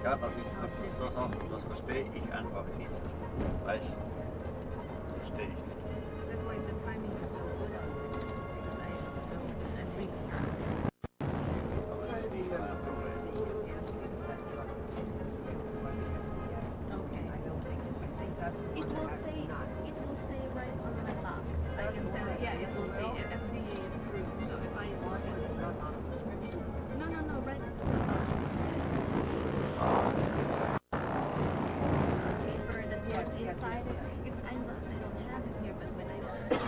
gell? Das ist so Sachen, das verstehe ich einfach nicht. Weißt du? Das verstehe ich nicht. That's why the timing is so good on this, because I I'm really Aber das ist nicht mein Problem. okay. It will say right on the box. I can tell. Yeah, it will say FDA approved. So if I want it, no, right on the box. Paper that goes inside. It's I don't have it here, but when I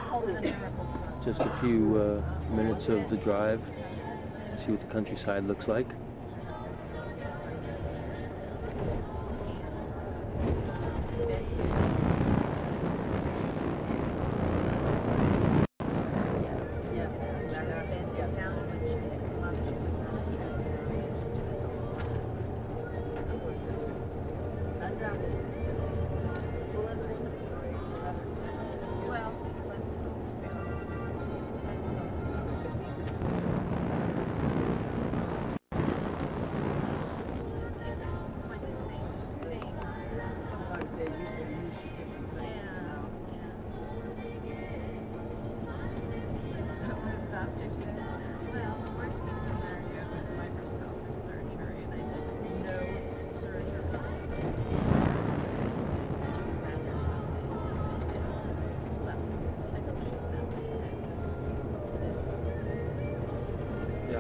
call it a miracle. Just a few minutes of the drive. See what the countryside looks like.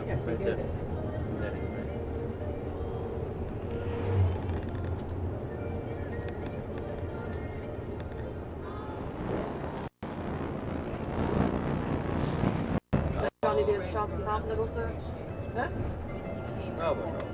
Yes, I right do there. this. Netting, right? Johnny weer schaut zich aan, dat was er. Hè? Ja, maar zo.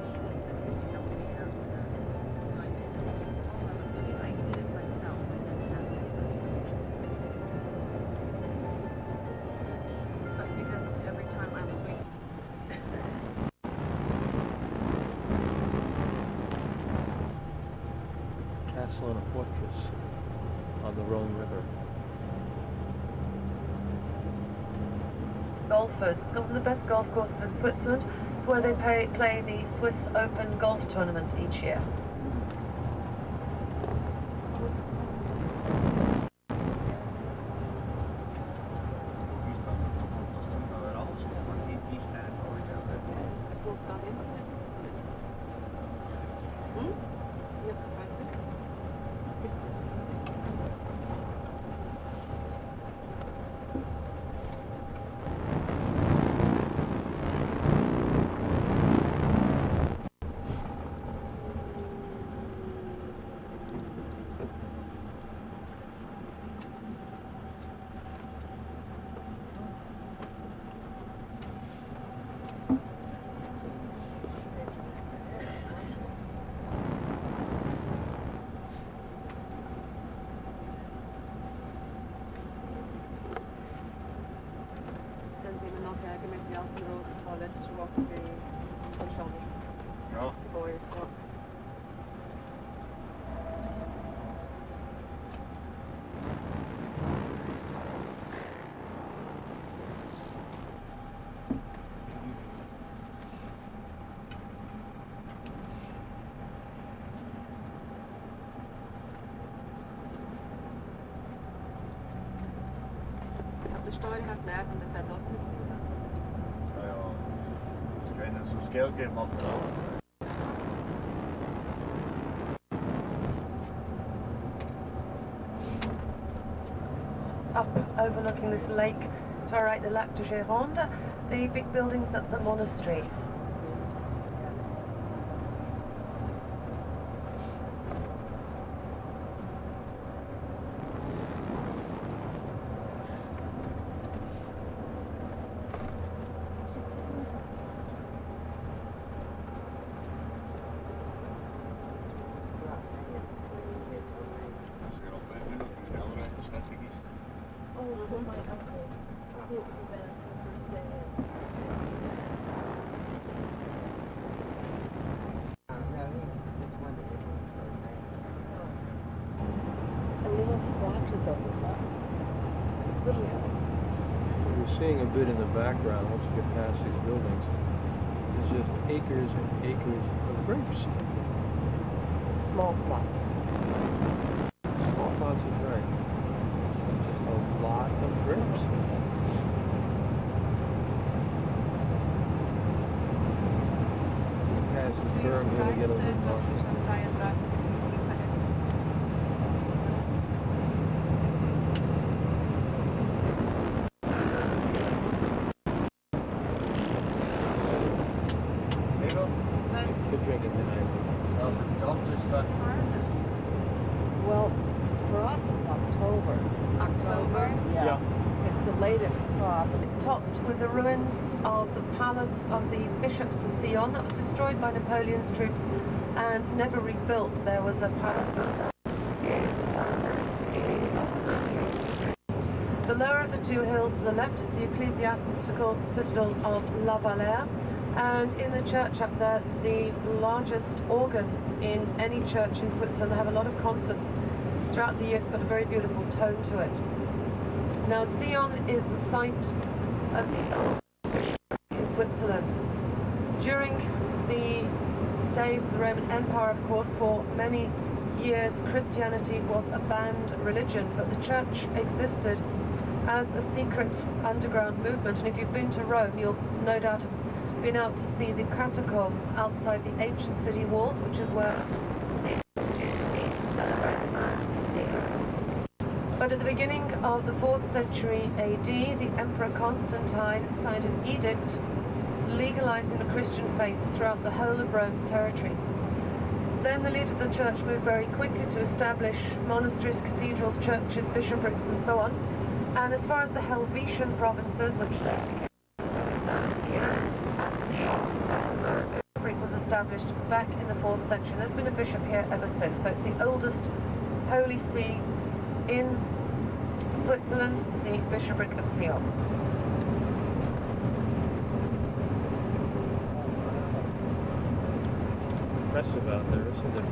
Castle and a fortress on the Rhone River. Golfers. It's one of the best golf courses in Switzerland. It's where they play the Swiss Open golf tournament each year. Is dat stond er alles op, want die niet voorstellen. Wo ist da hin? Hm? Ja, weißt du? Dann sehen wir noch mit den alten Rosen letzte Woche die schon Ja. die Boys. Ja. De Steuer hat Nerven und der fährt oft mit sich. Ja, ja. Das Trainer so das Geld geht, macht er auch. Up overlooking this lake to our right, the Lac de Gironde. The big buildings, that's a monastery. Als je er op 5 minuten sneller rijdt, schattig is het. Oh, my uncle. Who went the first day. A little splotches of it. Little. You're seeing a bit in the background once you get past these buildings. There's just acres and acres of grapes. small plots. Small plots is right. Just a lot of grapes. Guys, we're going to get a little cautious. Ego, Good drinking tonight. so don't just It's harvest. Well, for us it's October. October? Yeah. It's the latest crop. It's topped with the ruins of the palace of the bishops of Sion that was destroyed by Napoleon's troops and never rebuilt. There was a palace. The lower of the two hills to the left is the ecclesiastical citadel of La Valère, and in the church up there it's the largest organ in any church in Switzerland. They have a lot of concerts throughout the year. It's got a very beautiful tone to it. Now, Sion is the site of the in Switzerland. During the days of the Roman Empire, of course, for many years Christianity was a banned religion, but the church existed as a secret underground movement. And if you've been to Rome, you'll no doubt have been out to see the catacombs outside the ancient city walls, which is where. But at the beginning of the 4th century AD, the Emperor Constantine signed an edict legalizing the Christian faith throughout the whole of Rome's territories. Then the leaders of the church moved very quickly to establish monasteries, cathedrals, churches, bishoprics, and so on. And as far as the Helvetian provinces, which bishopric was established back in the 4th century. There's been a bishop here ever since. So it's the oldest holy see in Switzerland, the bishopric of Sion. Impressive out there, isn't it?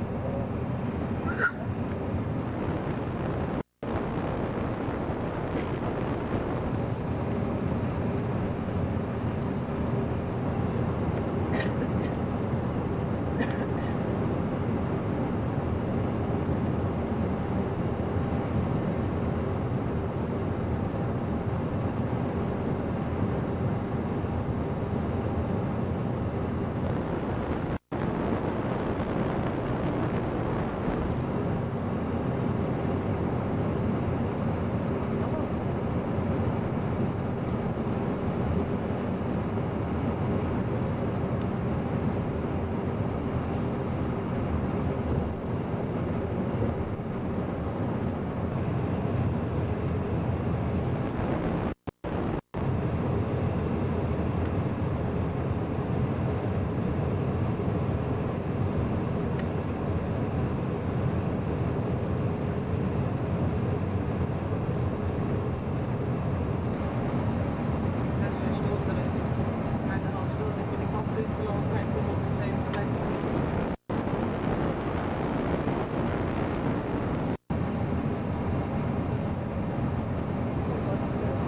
What's this?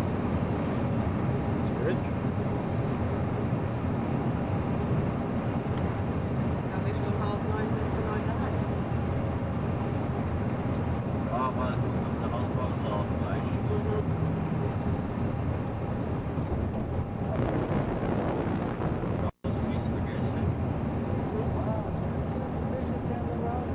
It's rich. Oh, well, the most part of the place. Wow, this is bridges down the road.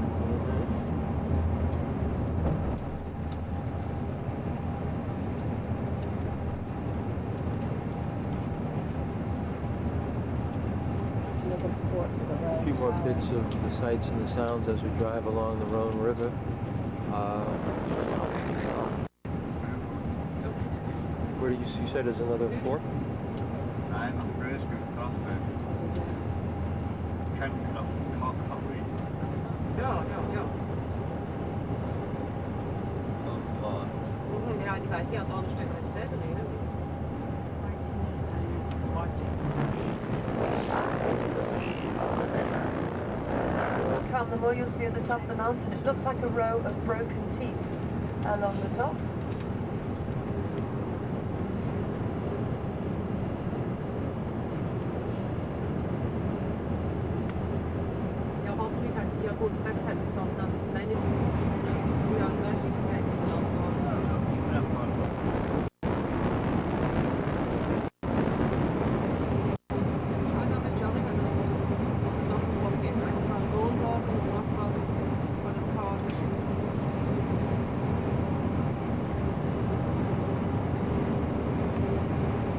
It's another fort with a A round few more tower. bits of the sights and the sounds as we drive along the Rhone River. Where do you said there's another fort? I'm a Bruce Crossbow. Ken Cock Hungry. Ja. Ja, die weiß, die hat auch ein Stück als Städte, ne? Come, the more you'll see at the top of the mountain. It looks like a row of broken teeth along the top. Ja, hoffentlich hat ja gut gesagt, hat es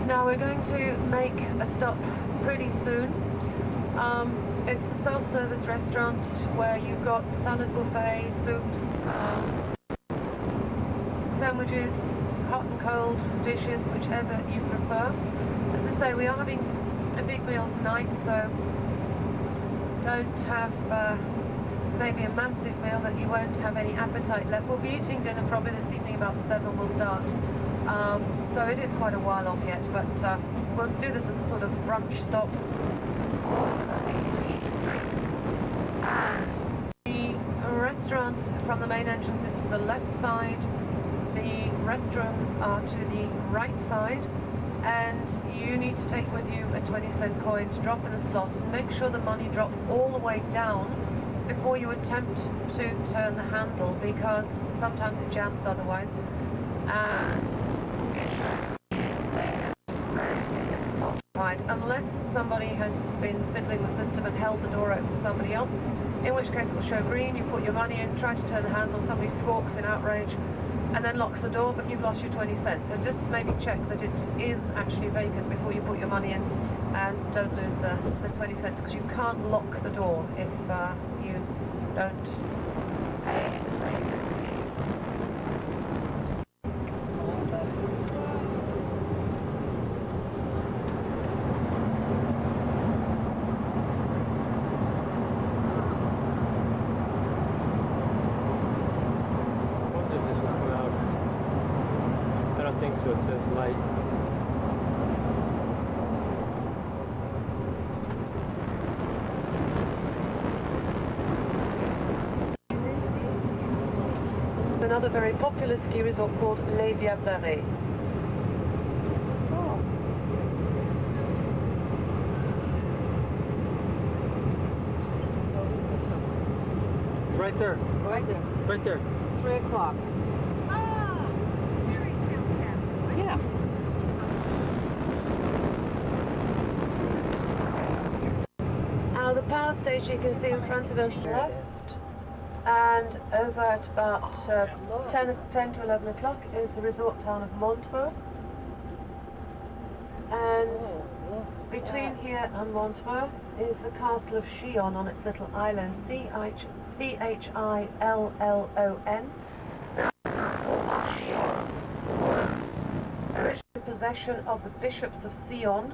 Now we're going to make a stop pretty soon. It's a self-service restaurant where you've got salad buffet, soups, sandwiches, hot and cold dishes, whichever you prefer. As I say, we are having a big meal tonight, so don't have maybe a massive meal that you won't have any appetite left. We'll be eating dinner probably this evening about 7 we'll start. So it is quite a while off yet, but we'll do this as a sort of brunch stop. And the restaurant from the main entrance is to the left side. The restrooms are to the right side, and you need to take with you a 20-cent coin to drop in the slot and make sure the money drops all the way down before you attempt to turn the handle, because sometimes it jams otherwise. Right, unless somebody has been fiddling the system and held the door open for somebody else, in which case it will show green, you put your money in, try to turn the handle, somebody squawks in outrage and then locks the door, but you've lost your 20 cents. So just maybe check that it is actually vacant before you put your money in, and don't lose the 20 cents, because you can't lock the door if you don't pay the 20 cents. So it says light. Another very popular ski resort called Les Diablerets. Right there. Right there. Right there. 3 o'clock. Yeah. Now the power station you can see in front of us left, and over at about 10 to 11 o'clock is the resort town of Montreux. And between here and Montreux is the castle of Chillon on its little island, Chillon. Original possession of the bishops of Sion,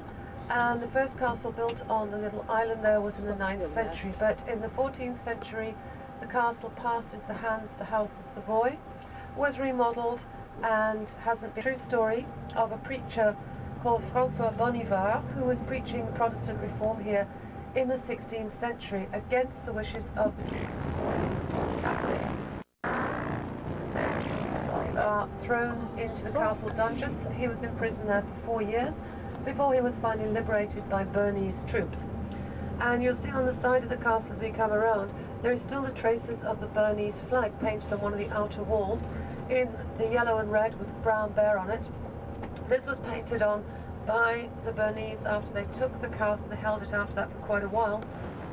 and the first castle built on the little island there was in the 9th century, but in the 14th century the castle passed into the hands of the House of Savoy, was remodeled, and has a true story of a preacher called Francois Bonivard, who was preaching Protestant reform here in the 16th century against the wishes of the Jews. Thrown into the castle dungeons. He was in prison there for 4 years before he was finally liberated by Bernese troops. And you'll see on the side of the castle as we come around, there is still the traces of the Bernese flag painted on one of the outer walls in the yellow and red with the brown bear on it. This was painted on by the Bernese after they took the castle. They held it after that for quite a while.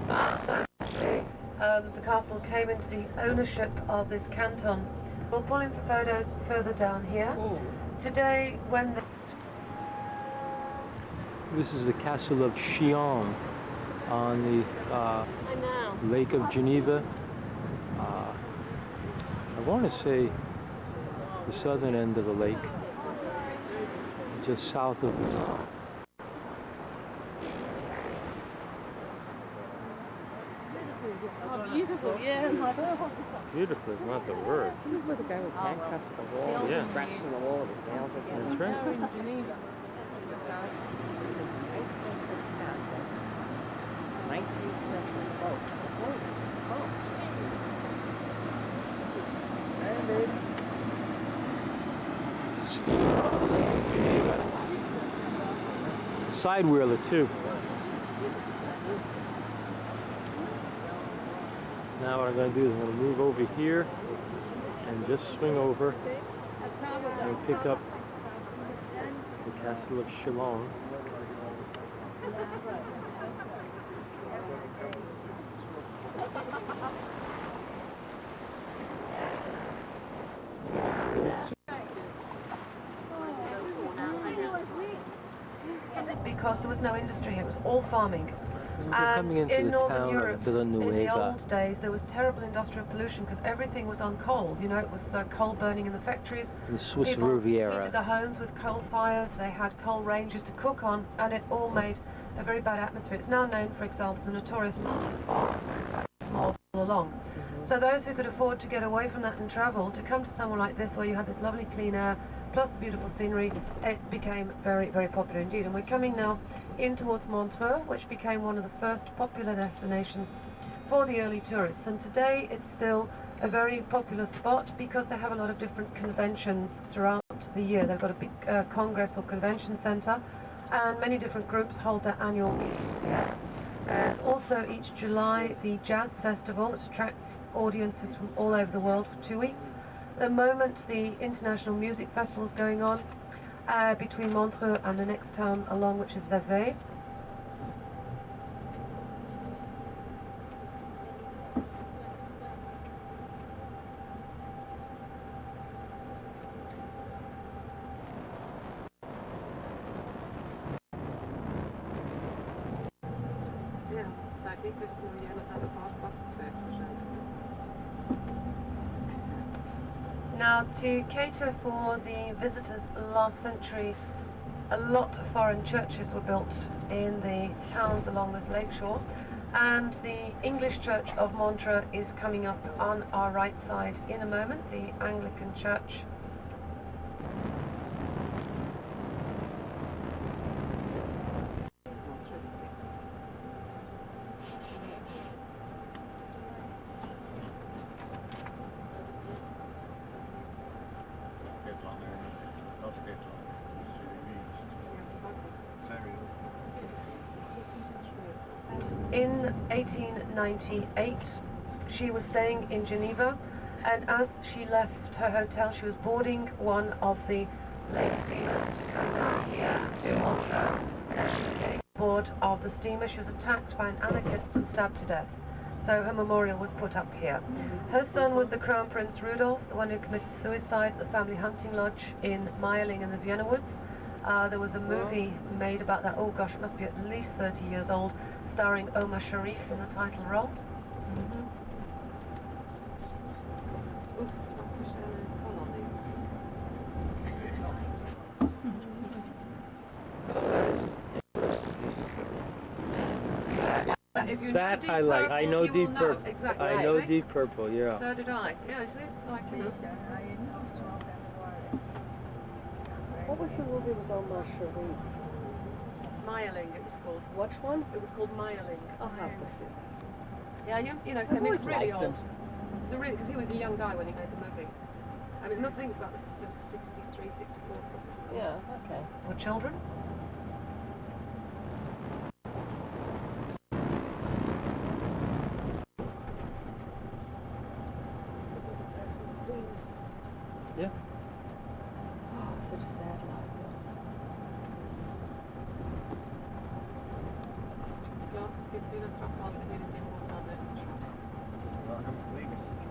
But actually, the castle came into the ownership of this canton. We'll pull in for photos further down here. Ooh. Today, when This is the castle of Chillon on the Lake of Geneva. I want to say the southern end of the lake, just south of Beautiful, yeah. Beautiful is not the word. This is where the guy was handcuffed to the wall, Yeah. scratching the wall with his nails or something. That's right. In Geneva. 19th century boat. Side wheeler too. Now what I'm going to do is I'm going to move over here and just swing over and pick up the castle of Chillon. because there was no industry. It was all farming. We're And coming into in the Northern town Europe, of Villanueva. in the old days, there was terrible industrial pollution because everything was on coal. You know, it was coal burning in the factories. In the Swiss People Riviera. heated the homes with coal fires. They had coal ranges to cook on, and it all made a very bad atmosphere. It's now known, for example, the notorious small along. So those who could afford to get away from that and travel, to come to somewhere like this where you had this lovely clean air, plus the beautiful scenery, it became very, very popular indeed. And we're coming now in towards Montreux, which became one of the first popular destinations for the early tourists. And today it's still a very popular spot because they have a lot of different conventions throughout the year. They've got a big congress or convention centre, and many different groups hold their annual meetings here. There's also each July the Jazz Festival that attracts audiences from all over the world for 2 weeks. At the moment the International Music Festival is going on between Montreux and the next town along, which is Vevey. Now, to cater for the visitors last century, a lot of foreign churches were built in the towns along this lakeshore, and the English Church of Montreux is coming up on our right side in a moment, the Anglican Church. In 1898, she was staying in Geneva, and as she left her hotel, she was boarding one of the late steamers to come down here to Montreux. And as she was getting aboard of the steamer, she was attacked by an anarchist and stabbed to death. So her memorial was put up here. Her son was the Crown Prince Rudolf, the one who committed suicide at the family hunting lodge in Meierling in the Vienna Woods. There was a movie made about that, oh gosh, it must be at least 30 years old, starring Omar Sharif in the title role. If you That know I like. Purple, I know you will Deep Purple. Exactly. I know see? Deep Purple, yeah. So did I. Yeah, see, so I can. What was the movie with Omar Sharif? Meierling, it was called. Which one? It was called Meierling. I'll have to see that. Yeah, you know, I've I mean, always it's really liked old. him. It's a really, because he was a young guy when he made the movie. I mean, nothing's about the 63, 64. Yeah, okay. For children? Yeah. Oh, such a sad life.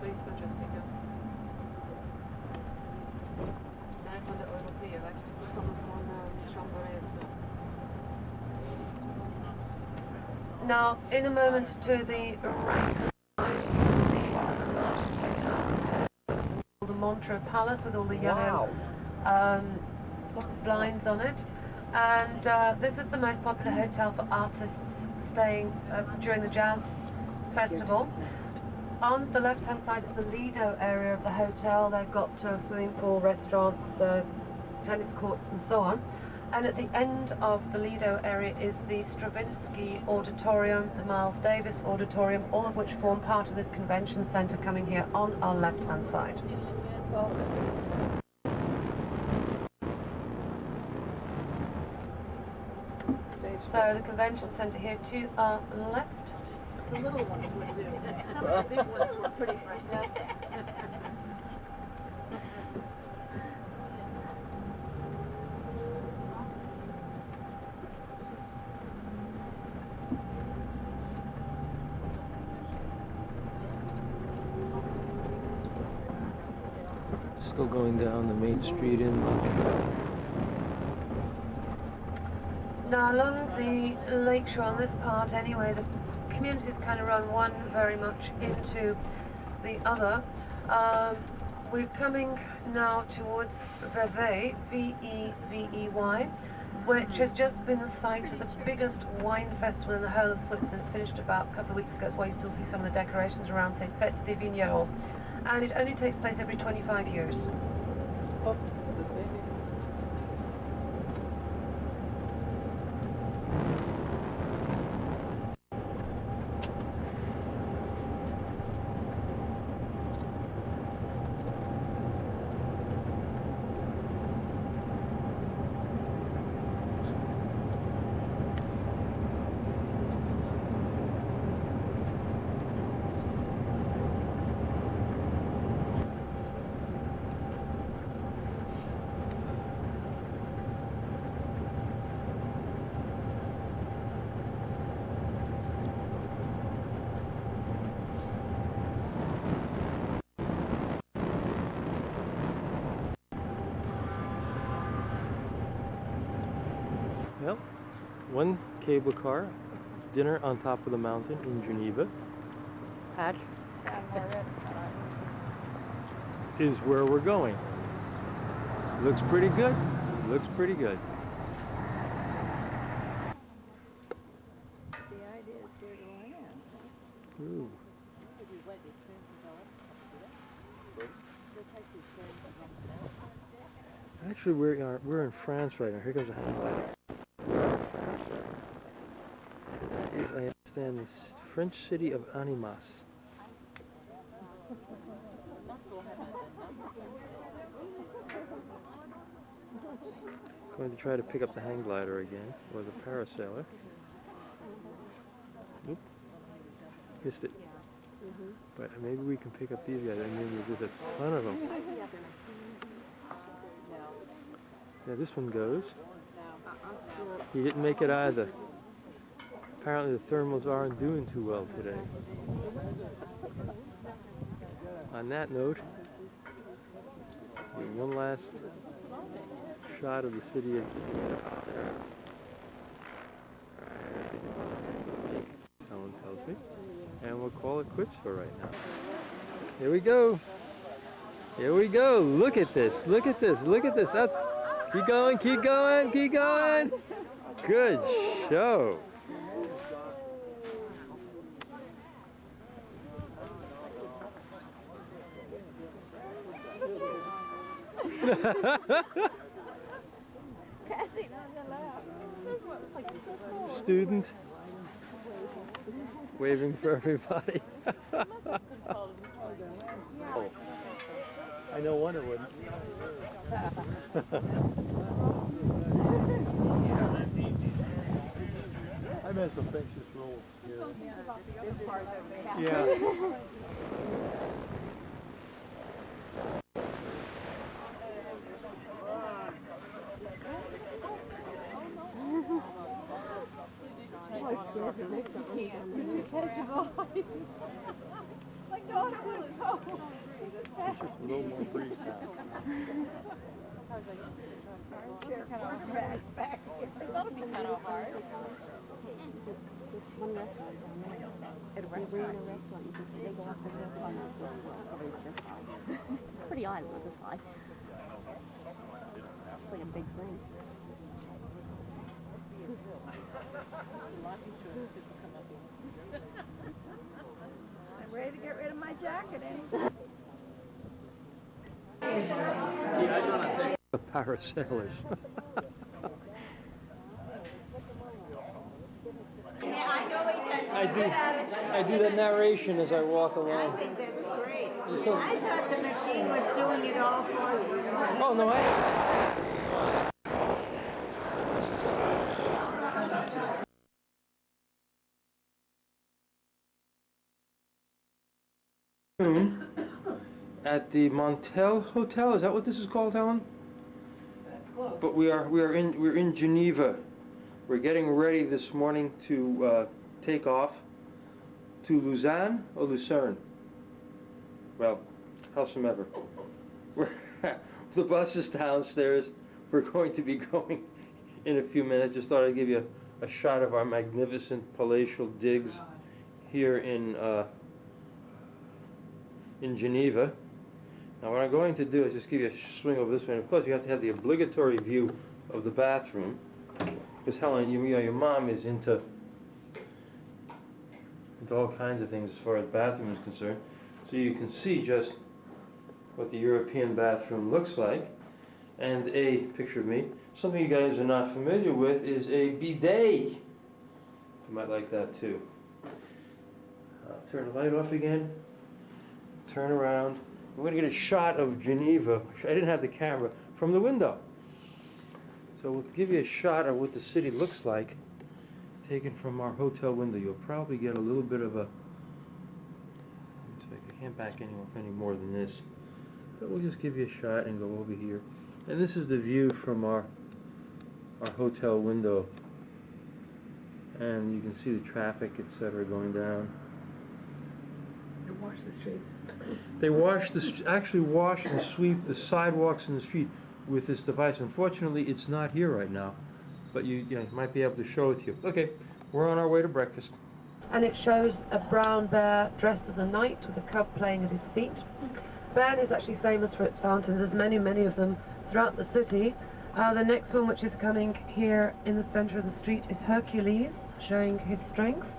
So is majestic, ja. Nee, van de Europeeën, weet je, dus die komen van Chambéry en zo. Now, in a moment to the right side, you can see one of the largest hotels, the Montreux Palace with all the yellow blinds on it. And this is the most popular hotel for artists staying during the jazz festival. On the left-hand side is the Lido area of the hotel. They've got swimming pool, restaurants, tennis courts and so on. And at the end of the Lido area is the Stravinsky Auditorium, the Miles Davis Auditorium, all of which form part of this convention centre coming here on our left-hand side. So the convention centre here to our left. The little ones would do. Some of the big ones were pretty fantastic. Still going down the main street in Montreux. Now along the lakeshore on this part anyway, the communities kind of run one very much into the other. We're coming now towards Vevey, V-E-V-E-Y, which has just been the site of the biggest wine festival in the whole of Switzerland, finished about a couple of weeks ago. That's why you still see some of the decorations around saying Fête des Vignerons. And it only takes place every 25 years. Well, one cable car, dinner on top of the mountain in Geneva is where we're going. Looks pretty good. Looks pretty good. The idea is where to land. Ooh. Actually, we're in France right now. Here comes a hang glider. That is, I understand, the French city of Annemasse. Going to try to pick up the hang glider again, or the parasailer. Oop. Missed it. But maybe we can pick up these guys. I mean, there's a ton of them. Yeah, this one goes. He didn't make it either. Apparently the thermals aren't doing too well today. On that note, one last shot of the city of Helen tells me. And we'll call it quits for right now. Here we go. Here we go. Look at this. Look at this. Look at this. That's, keep going. Keep going. Keep going. Good show. Student waving for everybody. Oh, I know one it wouldn't. I made some things just roll here. Yeah. It's just a little more breeze now. That'll be kind of hard. One restaurant down there. At a restaurant, you can see they go up the hill on that bridge this high. It's pretty high, not this high. It's like a big thing. I'm ready to get rid of my jacket, The parasailers. I do the narration as I walk along. I think that's great. You still- I thought the machine was doing it all for you. Oh no, I. At the Montel Hotel, is that what this is called, Helen? That's close. But we're in Geneva. We're getting ready this morning to take off to Lausanne or Lucerne. Well, howsoever. The bus is downstairs. We're going to be going in a few minutes. Just thought I'd give you a shot of our magnificent palatial digs here in Geneva. Now what I'm going to do is just give you a swing over this way. And of course you have to have the obligatory view of the bathroom, because Helen, you know, your mom is into all kinds of things as far as bathroom is concerned. So you can see just what the European bathroom looks like. And a picture of me. Something you guys are not familiar with is a bidet. You might like that too. Turn the light off again. Turn around. We're going to get a shot of Geneva. I didn't have the camera from the window. So we'll give you a shot of what the city looks like, taken from our hotel window. You'll probably get a little bit of a... I can't back any more than this. But we'll just give you a shot and go over here. And this is the view from our hotel window. And you can see the traffic, etc., going down. They wash the streets. They actually wash and sweep the sidewalks in the street with this device. Unfortunately, it's not here right now, but you might be able to show it to you. Okay, we're on our way to breakfast. And it shows a brown bear dressed as a knight with a cub playing at his feet. Bern is actually famous for its fountains. There's many, many of them throughout the city. The next one, which is coming here in the center of the street, is Hercules, showing his strength.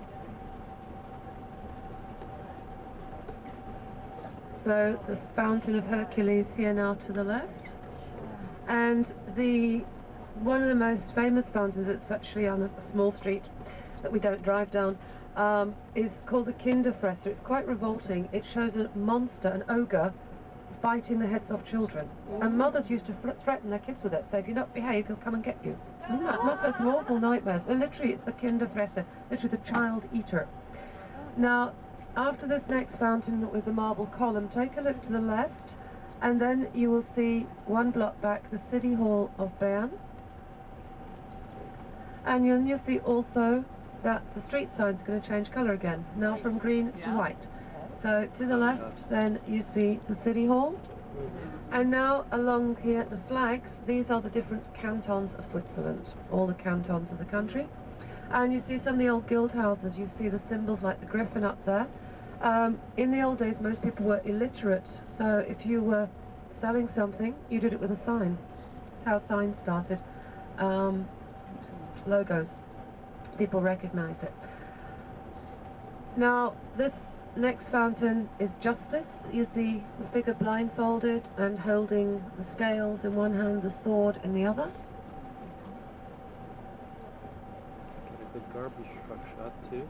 So the Fountain of Hercules here now to the left. And one of the most famous fountains, it's actually on a small street that we don't drive down, is called the Kinderfresser. It's quite revolting. It shows a monster, an ogre, biting the heads off children. And mothers used to threaten their kids with it, say, if you don't behave, he'll come and get you. Isn't that? Must have some awful nightmares. And literally, it's the Kinderfresser, literally the child eater. Now, after this next fountain with the marble column, take a look to the left, and then you will see one block back the City Hall of Bern. And you'll see also that the street sign's going to change colour again, now from green to white. So to the left, then you see the City Hall. And now along here, the flags, these are the different cantons of Switzerland, all the cantons of the country. And you see some of the old guild houses, you see the symbols like the griffin up there. In the old days, most people were illiterate, so if you were selling something, you did it with a sign. That's how signs started. Logos. People recognized it. Now, this next fountain is Justice. You see the figure blindfolded and holding the scales in one hand, the sword in the other. Get a good garbage truck shot too.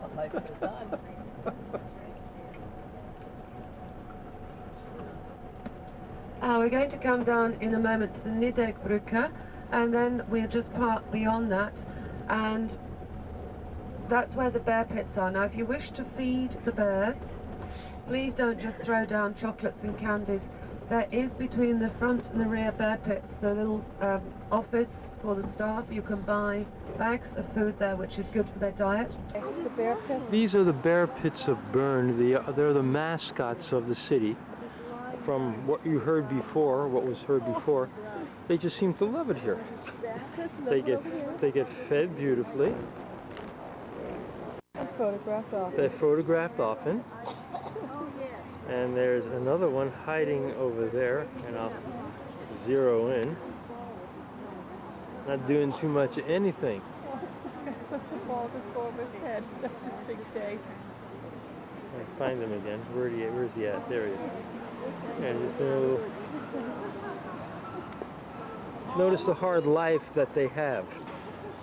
What life goes on. We're going to come down in a moment to the Nidegbrücke, and then we'll just park beyond that, and that's where the bear pits are. Now, if you wish to feed the bears, please don't just throw down chocolates and candies. There is between the front and the rear bear pits the little office for the staff. You can buy bags of food there, which is good for their diet. These are the bear pits of Bern. They're the mascots of the city. From what you heard before, what was heard before, they just seem to love it here. They get fed beautifully. They're photographed often. And there's another one hiding over there, and I'll zero in. Not doing too much of anything. What's the ball just go over his head? That's his big day. I find him again. Where's he at? There he is. Yeah, just a little... Notice the hard life that they have.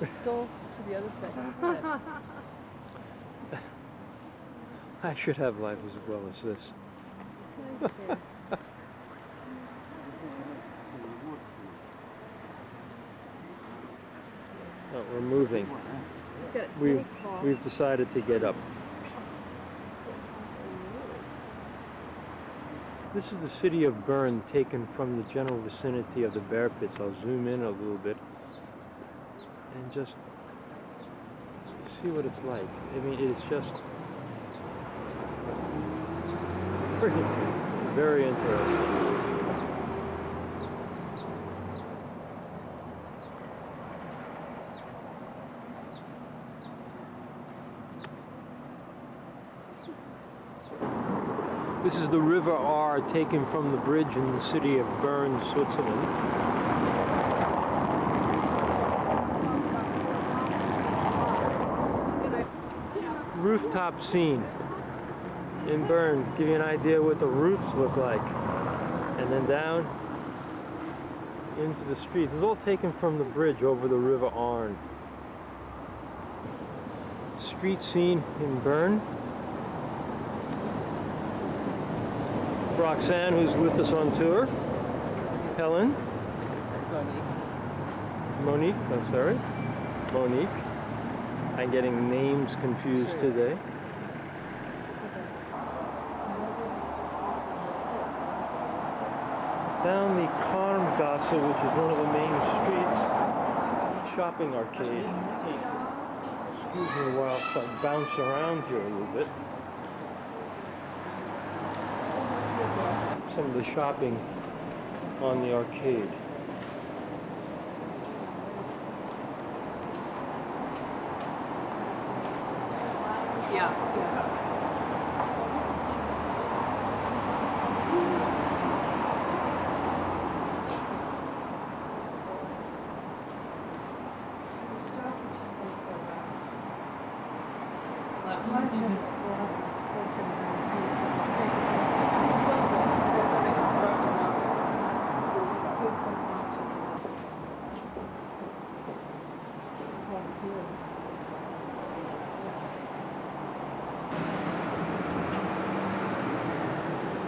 Let's go to the other side. I should have life as well as this. No, we're moving. We've decided to get up. This is the city of Bern, taken from the general vicinity of the bear pits. I'll zoom in a little bit and just see what it's like. I mean, it's just very interesting. This is the River Ahr taken from the bridge in the city of Bern, Switzerland. Rooftop scene in Bern. Give you an idea what the roofs look like. And then down into the street. This is all taken from the bridge over the River Arn. Street scene in Bern. Roxanne, who's with us on tour. Helen. That's Monique. Monique, I'm sorry. Monique. I'm getting names confused today. Down the Karmgasse, which is one of the main streets, shopping arcade. Excuse me while I bounce around here a little bit. Some of the shopping on the arcade. Yeah.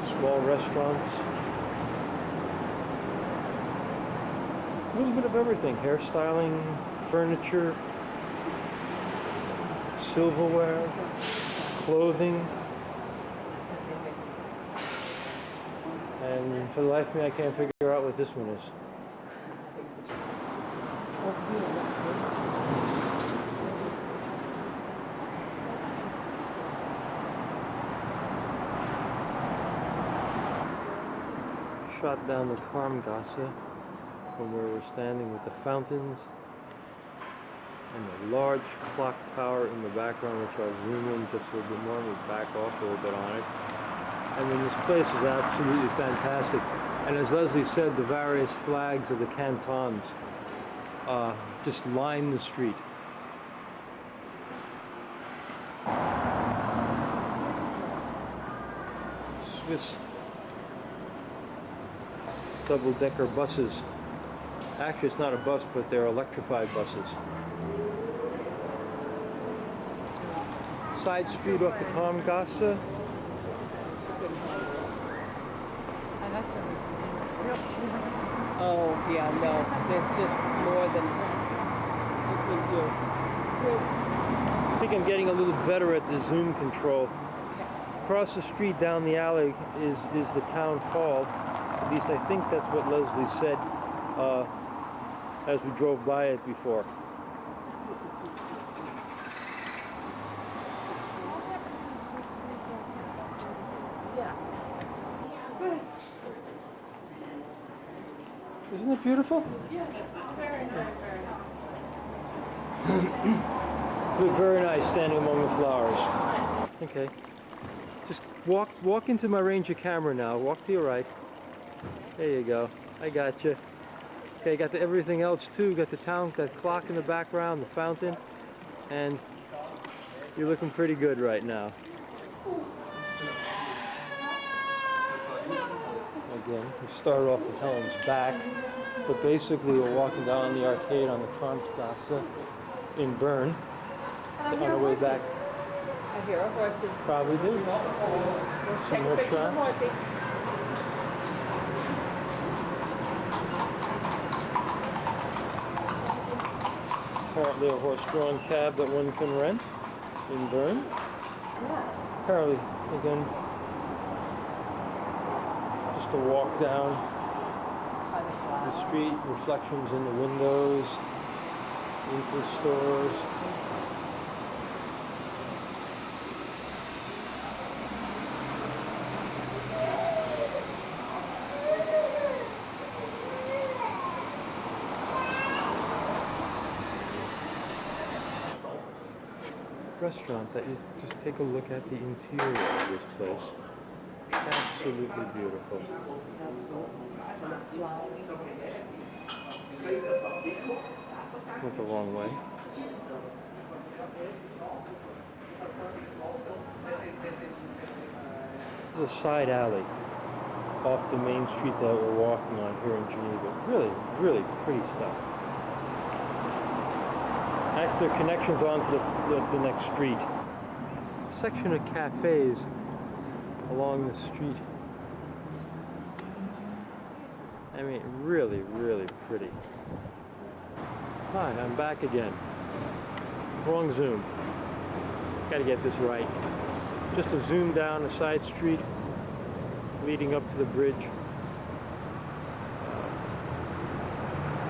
Small restaurants. A little bit of everything. Hairstyling, furniture, silverware, clothing. And for the life of me, I can't figure out what this one is. Shot down the Karmgasse from where we're standing with the fountains and the large clock tower in the background, which I'll zoom in just a little bit more and we'll back off a little bit on it. I mean, this place is absolutely fantastic. And as Leslie said, the various flags of the cantons just line the street. Swiss double-decker buses. Actually, it's not a bus, but they're electrified buses. Side street off the Karmgasse. Oh, yeah, no. There's just more than you can do. I think I'm getting a little better at the zoom control. Across the street down the alley is the town hall. At least I think that's what Leslie said as we drove by it before. Isn't it beautiful? Yes, very nice, very nice. Look very nice standing among the flowers. Okay. Just walk into my range of camera now. Walk to your right. There you go. I got you. Okay, got everything else too. Got the town, that clock in the background, the fountain, and you're looking pretty good right now. Again, we started off with Helen's back, but basically we're walking down the arcade on the Karmgasse in Bern on our way back. I hear a horsey. Probably do. Take a picture of the horsey. Apparently a horse-drawn cab that one can rent in Bern. Yes. Apparently, again, just a walk down the street, reflections in the windows, into the stores. Restaurant that you just take a look at the interior of this place. Absolutely beautiful. Went the wrong way. There's a side alley off the main street that we're walking on here in Geneva. Really, really pretty stuff. There are connections onto the next street. Section of cafes along the street. I mean, really, really pretty. Hi, I'm back again. Wrong zoom. Gotta get this right. Just a zoom down a side street leading up to the bridge.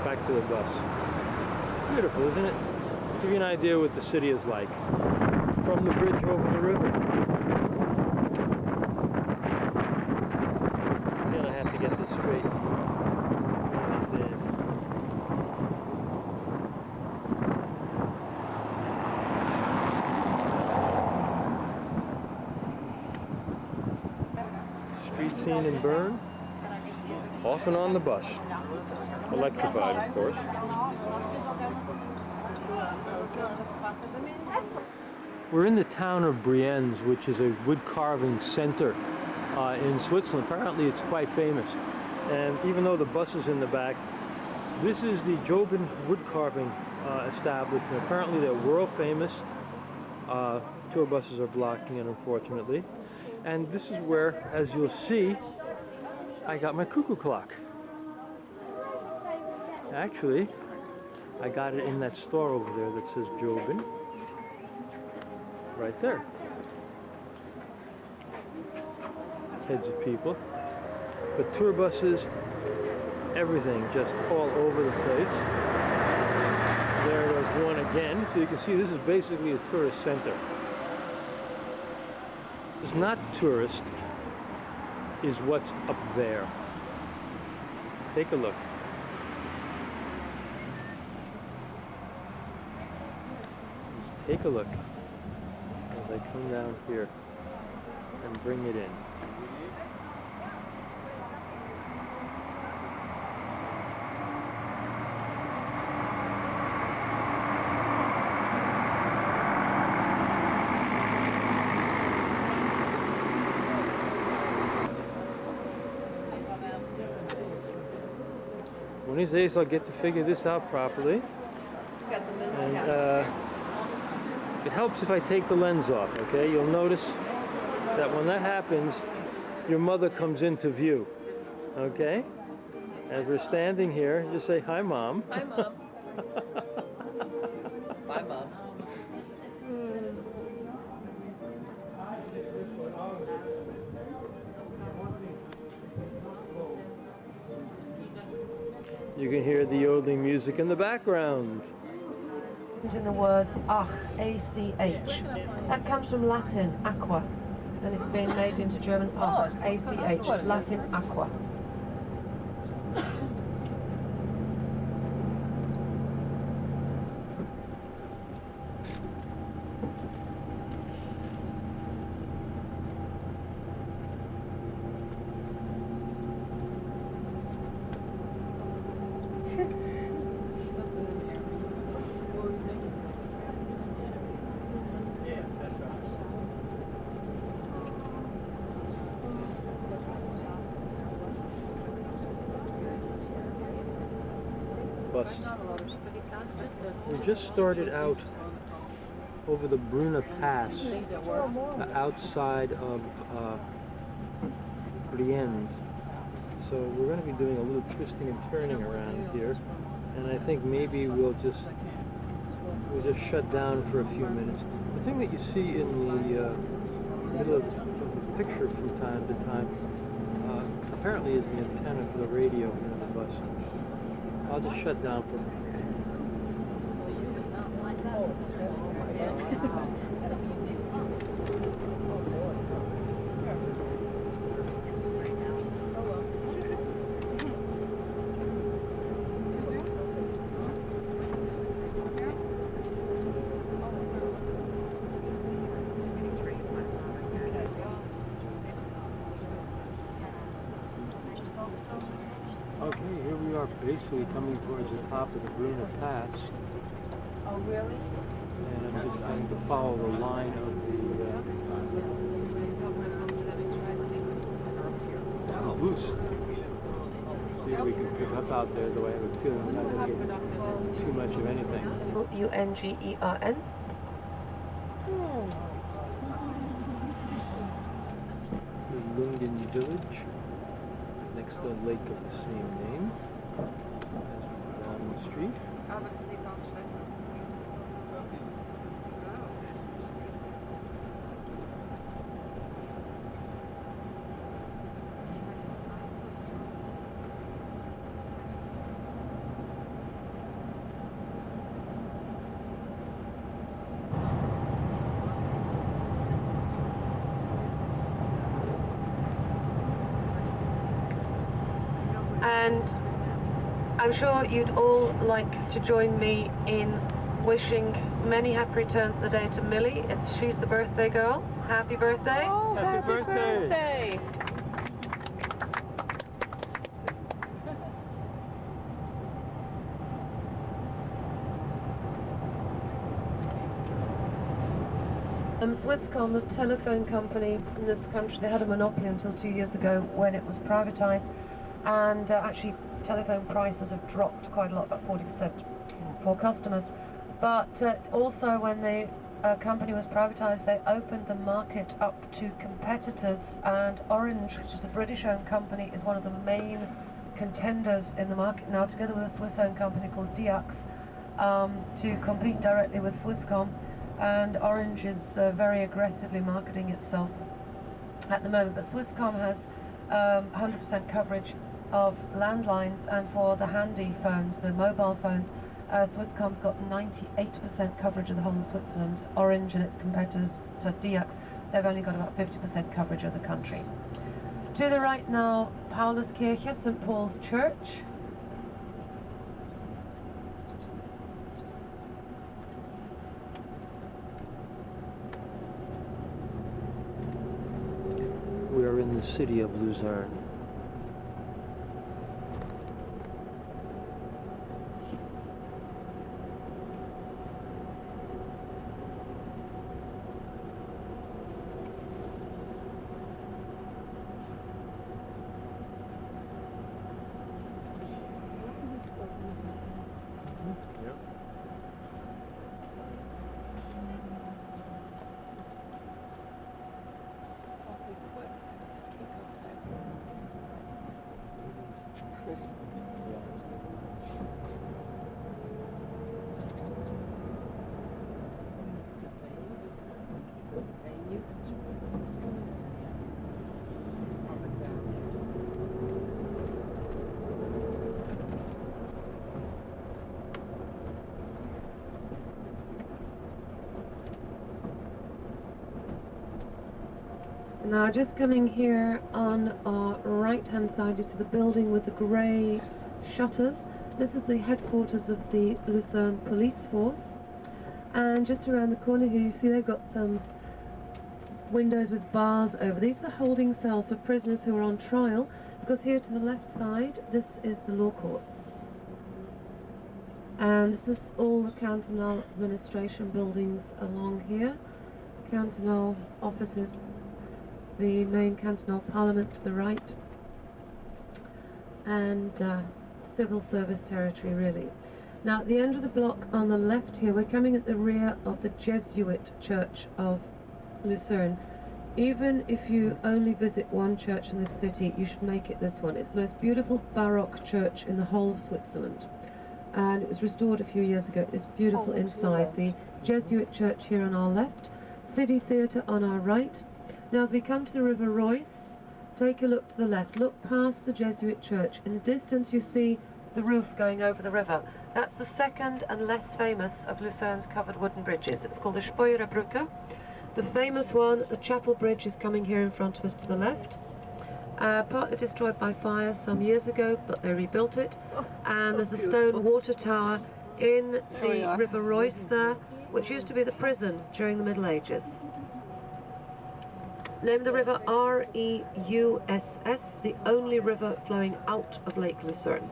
Back to the bus. Beautiful, isn't it? Give you an idea what the city is like. From the bridge over the river. Again, I have to get this straight one of these days. Street scene in Bern. Off and on the bus. Electrified, of course. We're in the town of Brienz, which is a wood carving center in Switzerland. Apparently it's quite famous. And even though the bus is in the back, this is the Jobin wood carving establishment. Apparently they're world famous. Tour buses are blocking it, unfortunately. And this is where, as you'll see, I got my cuckoo clock. Actually, I got it in that store over there that says Jobin. Right there. Heads of people. But tour buses, everything, just all over the place. There was one again. So you can see this is basically a tourist center. What's not tourist is what's up there. Take a look. Just take a look as I come down here and bring it in. One of these days I'll get to figure this out properly. And it helps if I take the lens off, okay? You'll notice that when that happens, your mother comes into view, okay? As we're standing here, just say, "Hi, Mom." Hi, Mom. Bye, Mom. You can hear the yodeling music in the background. In the words ach, A-C-H. That comes from Latin, aqua. And it's being made into German ach, A-C-H, Latin aqua. Bus. We just started out over the Brunner Pass outside of Brienz. So we're going to be doing a little twisting and turning around here, and I think maybe we'll just shut down for a few minutes. The thing that you see in the middle of the picture from time to time apparently is the antenna for the radio in the bus. I'll just shut down for a minute. basically coming towards the top of the Bruna Pass. Oh, really? And I'm just going to follow the line of the boost. See if we can pick up out there, though I have a feeling we're not going to get too much of anything. Ungern. The Lungen Village, next to a lake of the same name, as we go down the street. Aber das sieht ganz schlecht aus. And I'm sure you'd all like to join me in wishing many happy returns of the day to Millie. She's the birthday girl. Happy birthday. Oh, Happy birthday. birthday. Swisscom, the telephone company in this country, they had a monopoly until 2 years ago when it was privatised, and actually telephone prices have dropped quite a lot, about 40% for customers. But also when the company was privatised, they opened the market up to competitors, and Orange, which is a British-owned company, is one of the main contenders in the market now, together with a Swiss-owned company called Diax, to compete directly with Swisscom. And Orange is very aggressively marketing itself at the moment. But Swisscom has 100% coverage of landlines, and for the handy phones, the mobile phones, Swisscom's got 98% coverage of the whole of Switzerland. Orange and its competitors, to Diax, they've only got about 50% coverage of the country. To the right now, Pauluskirche, St. Paul's Church. We are in the city of Lucerne. Now, just coming here on our right-hand side, you see the building with the grey shutters. This is the headquarters of the Lucerne Police Force. And just around the corner here, you see they've got some windows with bars over. These are the holding cells for prisoners who are on trial, because here to the left side, this is the law courts. And this is all the cantonal administration buildings along here. Cantonal offices, the main cantonal parliament to the right, and civil service territory really. Now at the end of the block on the left here, we're coming at the rear of the Jesuit Church of Lucerne. Even if you only visit one church in this city, you should make it this one. It's the most beautiful Baroque church in the whole of Switzerland, and it was restored a few years ago. It's beautiful inside. The Jesuit Church here on our left, City Theatre on our right. Now as we come to the River Royce, take a look to the left, look past the Jesuit Church. In the distance you see the roof going over the river. That's the second and less famous of Lucerne's covered wooden bridges. It's called the Speurerbrücke. The famous one, the Chapel Bridge, is coming here in front of us to the left. Partly destroyed by fire some years ago, but they rebuilt it. And there's a stone water tower in the River Royce there, which used to be the prison during the Middle Ages. Named the river Reuss, the only river flowing out of Lake Lucerne.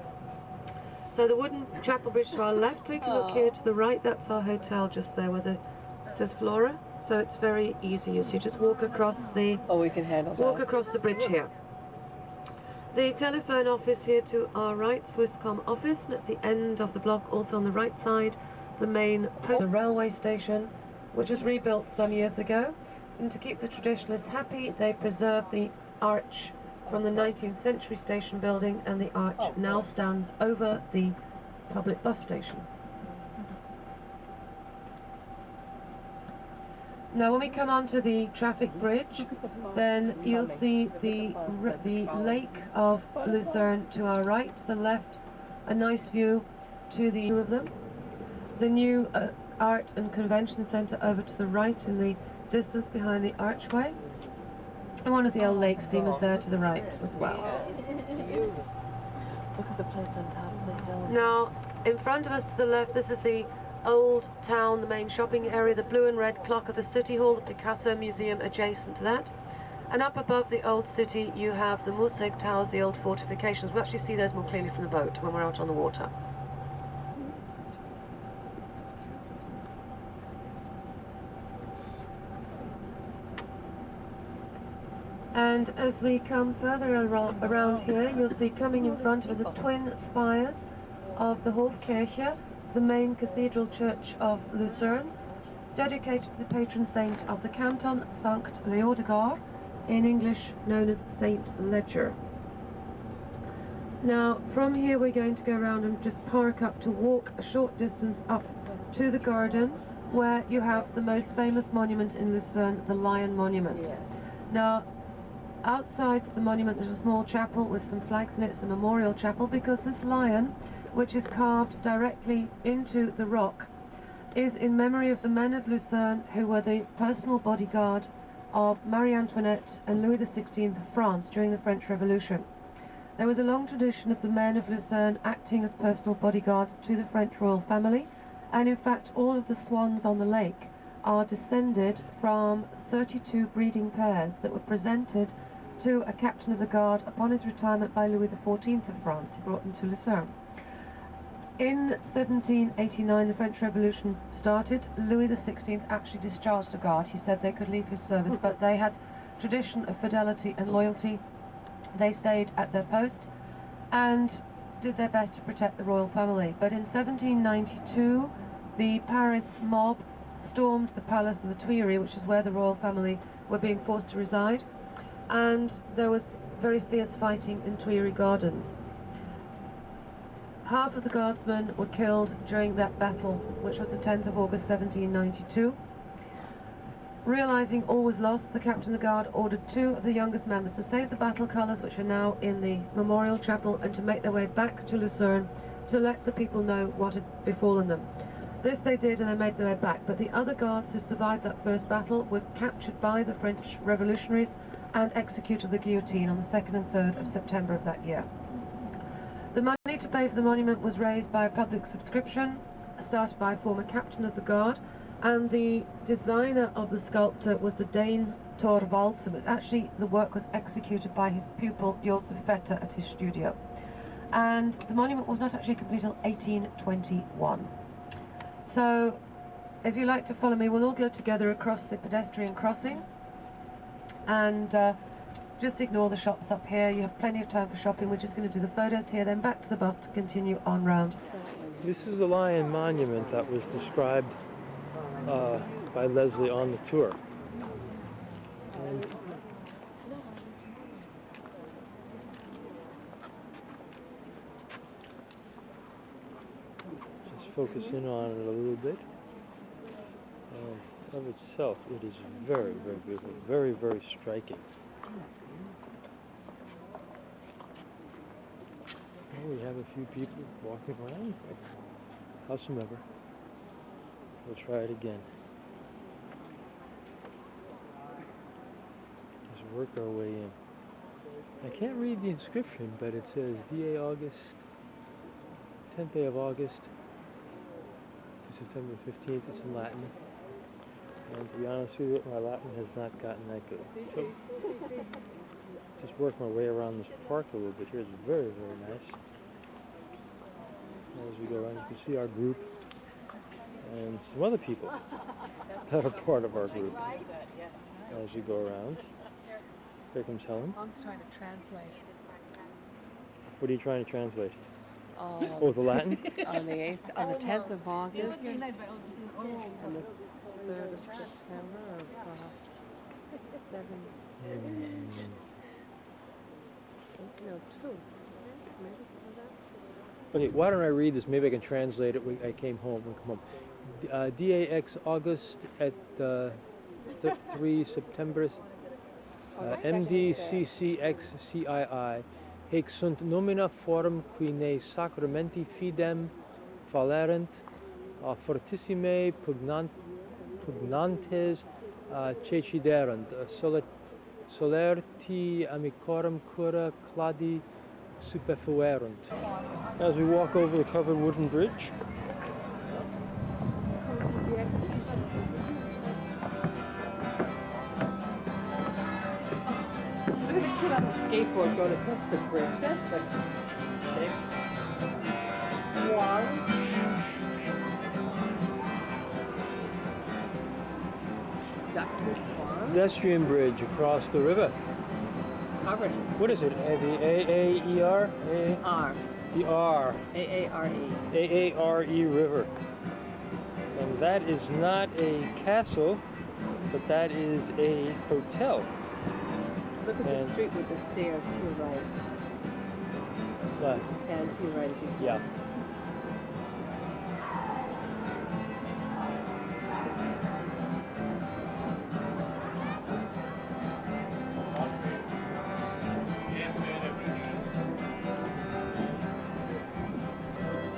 So the wooden chapel bridge to our left, take a look here to the right, that's our hotel just there where it says Flora. So it's very easy, you see, just walk across the We can handle the bridge here. The telephone office here to our right, Swisscom office, and at the end of the block, also on the right side, the main railway station, which was rebuilt some years ago. And to keep the traditionalists happy, they preserved the arch from the 19th century station building, and the arch now stands over the public bus station. Now when we come onto the traffic bridge, then you'll see the lake of Lucerne to our right, to the left, a nice view to the two of them. The new Art and Convention Centre over to the right in the distance behind the archway. And one of the old lake steamers there to the right as well. Look at the place on top of the hill. Now, in front of us to the left, this is the old town, the main shopping area, the blue and red clock of the City Hall, the Picasso Museum adjacent to that. And up above the old city, you have the Musseg Towers, the old fortifications. We actually see those more clearly from the boat when we're out on the water. And as we come further around here, you'll see coming in front of us the twin spires of the Hofkirche, the main cathedral church of Lucerne, dedicated to the patron saint of the canton, Sankt Leodegar, in English known as Saint Ledger. Now, from here we're going to go around and just park up to walk a short distance up to the garden, where you have the most famous monument in Lucerne, the Lion Monument. Yes. Now, outside the monument there's a small chapel with some flags in it. It's a memorial chapel because this lion, which is carved directly into the rock, is in memory of the men of Lucerne who were the personal bodyguard of Marie Antoinette and Louis XVI of France during the French Revolution. There was a long tradition of the men of Lucerne acting as personal bodyguards to the French royal family, and in fact all of the swans on the lake are descended from 32 breeding pairs that were presented to a captain of the guard upon his retirement by Louis XIV of France. He brought them to Lucerne. In 1789, the French Revolution started. Louis XVI actually discharged the guard. He said they could leave his service, but they had tradition of fidelity and loyalty. They stayed at their post and did their best to protect the royal family. But in 1792, the Paris mob stormed the palace of the Tuileries, which is where the royal family were being forced to reside, and there was very fierce fighting in Tuileries Gardens. Half of the guardsmen were killed during that battle, which was the 10th of August 1792. Realizing all was lost, the captain of the guard ordered two of the youngest members to save the battle colours, which are now in the memorial chapel, and to make their way back to Lucerne to let the people know what had befallen them. This they did, and they made their way back, but the other guards who survived that first battle were captured by the French revolutionaries and executed with the guillotine on the 2nd and 3rd of September of that year. The money to pay for the monument was raised by a public subscription started by a former captain of the guard, and the designer of the sculpture was the Dane Thorvaldsen. Actually, the work was executed by his pupil Josef Vetter at his studio, and the monument was not actually completed until 1821. So, if you like to follow me, we'll all go together across the pedestrian crossing, and just ignore the shops up here. You have plenty of time for shopping. We're just going to do the photos here, then back to the bus to continue on round. This is a lion monument that was described by Leslie on the tour. And just focus in on it a little bit. Of itself, it is very, very beautiful, very, very striking. Well, we have a few people walking around. Howsoever, we'll try it again. Just work our way in. I can't read the inscription, but it says DA August, 10th day of August to September 15th. It's in Latin. And to be honest with you, my Latin has not gotten that good. So, just work my way around this park a little bit here. It's very, very nice. As we go around, you can see our group and some other people that are part of our group as we go around. Here comes Helen. Mom's trying to translate. What are you trying to translate? Oh, Oh, the Latin? on the 10th of August and the 3rd of September of 1802. Okay, why don't I read this? Maybe I can translate it when I came home. When I come home. DAX August at 3 September. MDCCXCII. Hic sunt nomina forum qui ne sacramenti fidem valerent fortissime pugnantes ceciderant solerti amicorum cura cladi superfuerunt. As we walk over the covered wooden bridge, Look at the kid on the skateboard going across the bridge. That's like big. Swans. Ducks and swans. pedestrian bridge across the river. Covered. What is it? The AAER? R. The R. A-A-R-E. AARE River. And that is not a castle, but that is a hotel. Look at the And- street with the stairs to your right. But, And to your right if you can. yeah.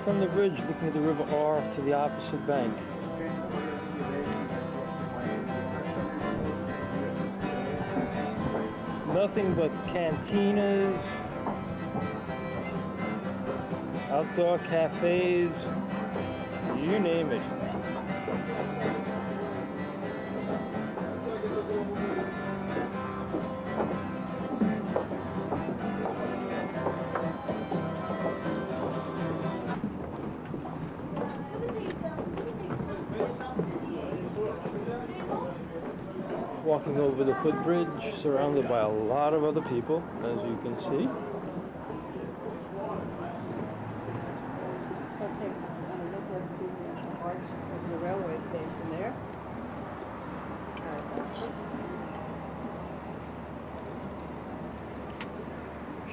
From the bridge, looking at the river R to the opposite bank. Nothing but cantinas, outdoor cafes, you name it. Walking over the footbridge, surrounded by a lot of other people, as you can see. I'll take a look at the arch of the railway station there.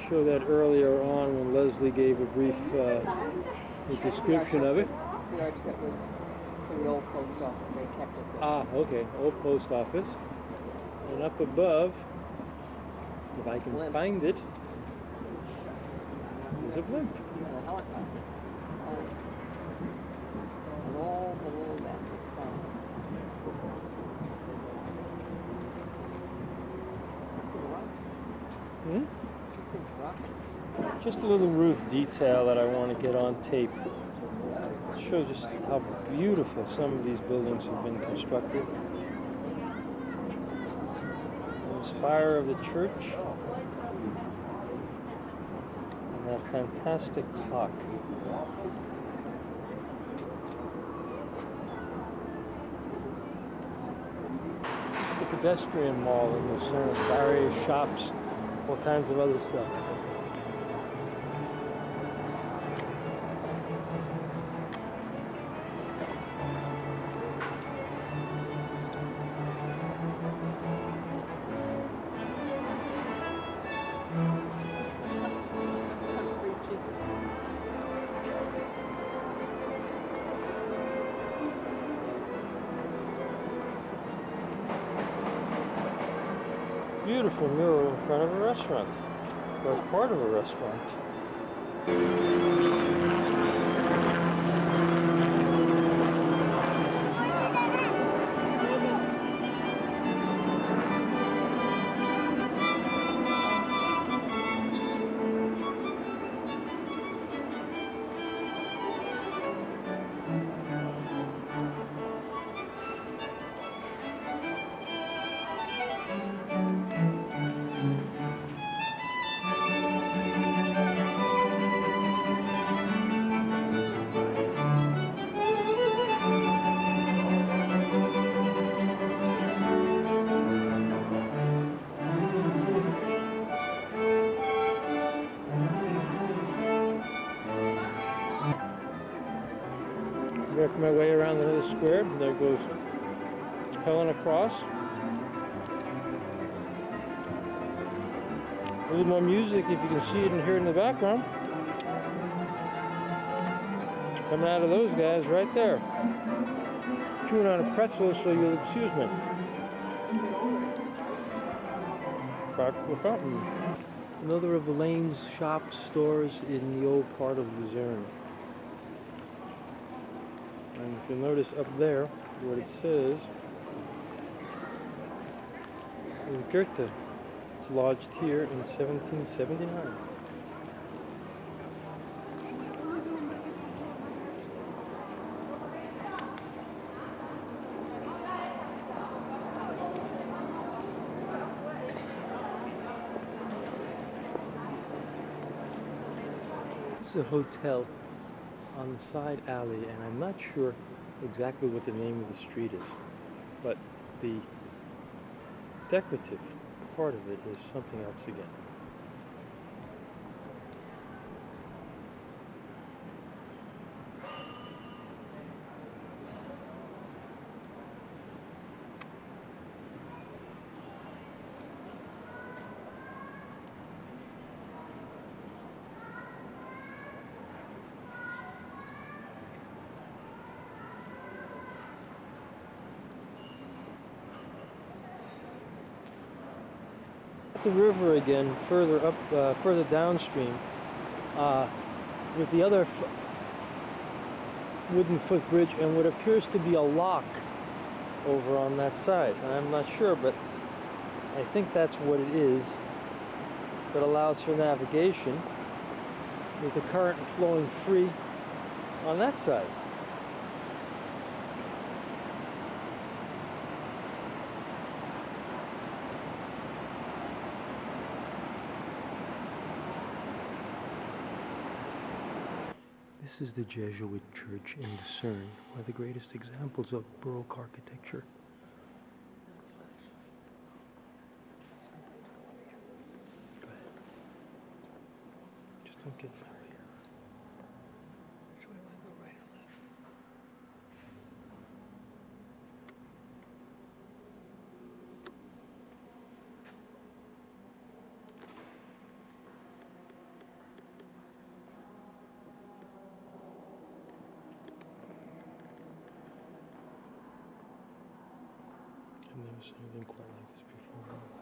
Show that earlier on when Leslie gave a brief description of it. The arch that was from the old post office. They kept it there. Ah, okay, old post office. And up above, if I can Blimp. find it, is a blimp. And a helicopter. And all the little nasty spots. These things rocks. Hmm? These things rock. Just a little roof detail that I want to get on tape. Show just how beautiful some of these buildings have been constructed. The spire of the church. And that fantastic clock. Just a pedestrian mall in the center, various shops, all kinds of other stuff. Beautiful mural in front of a restaurant, or as part of a restaurant. Work my way around another square. There goes Helena Cross. A little more music if you can see it and hear it in the background. Coming out of those guys right there. Chewing on a pretzel, so you'll excuse me. Back to the fountain. Another of Elaine's shop stores in the old part of Luzerne. And if you'll notice up there, what it says is Goethe lodged here in 1779. It's a hotel on the side alley, and I'm not sure exactly what the name of the street is, but the decorative part of it is something else again. The river again, further up, further downstream, with the other wooden footbridge and what appears to be a lock over on that side. And I'm not sure, but I think that's what it is. That allows for navigation with the current flowing free on that side. This is the Jesuit church in Lucerne, one of the greatest examples of Baroque architecture. Go ahead. Just don't get in my way. Which way do I go, right or left? I've never seen anything quite like this before in my life.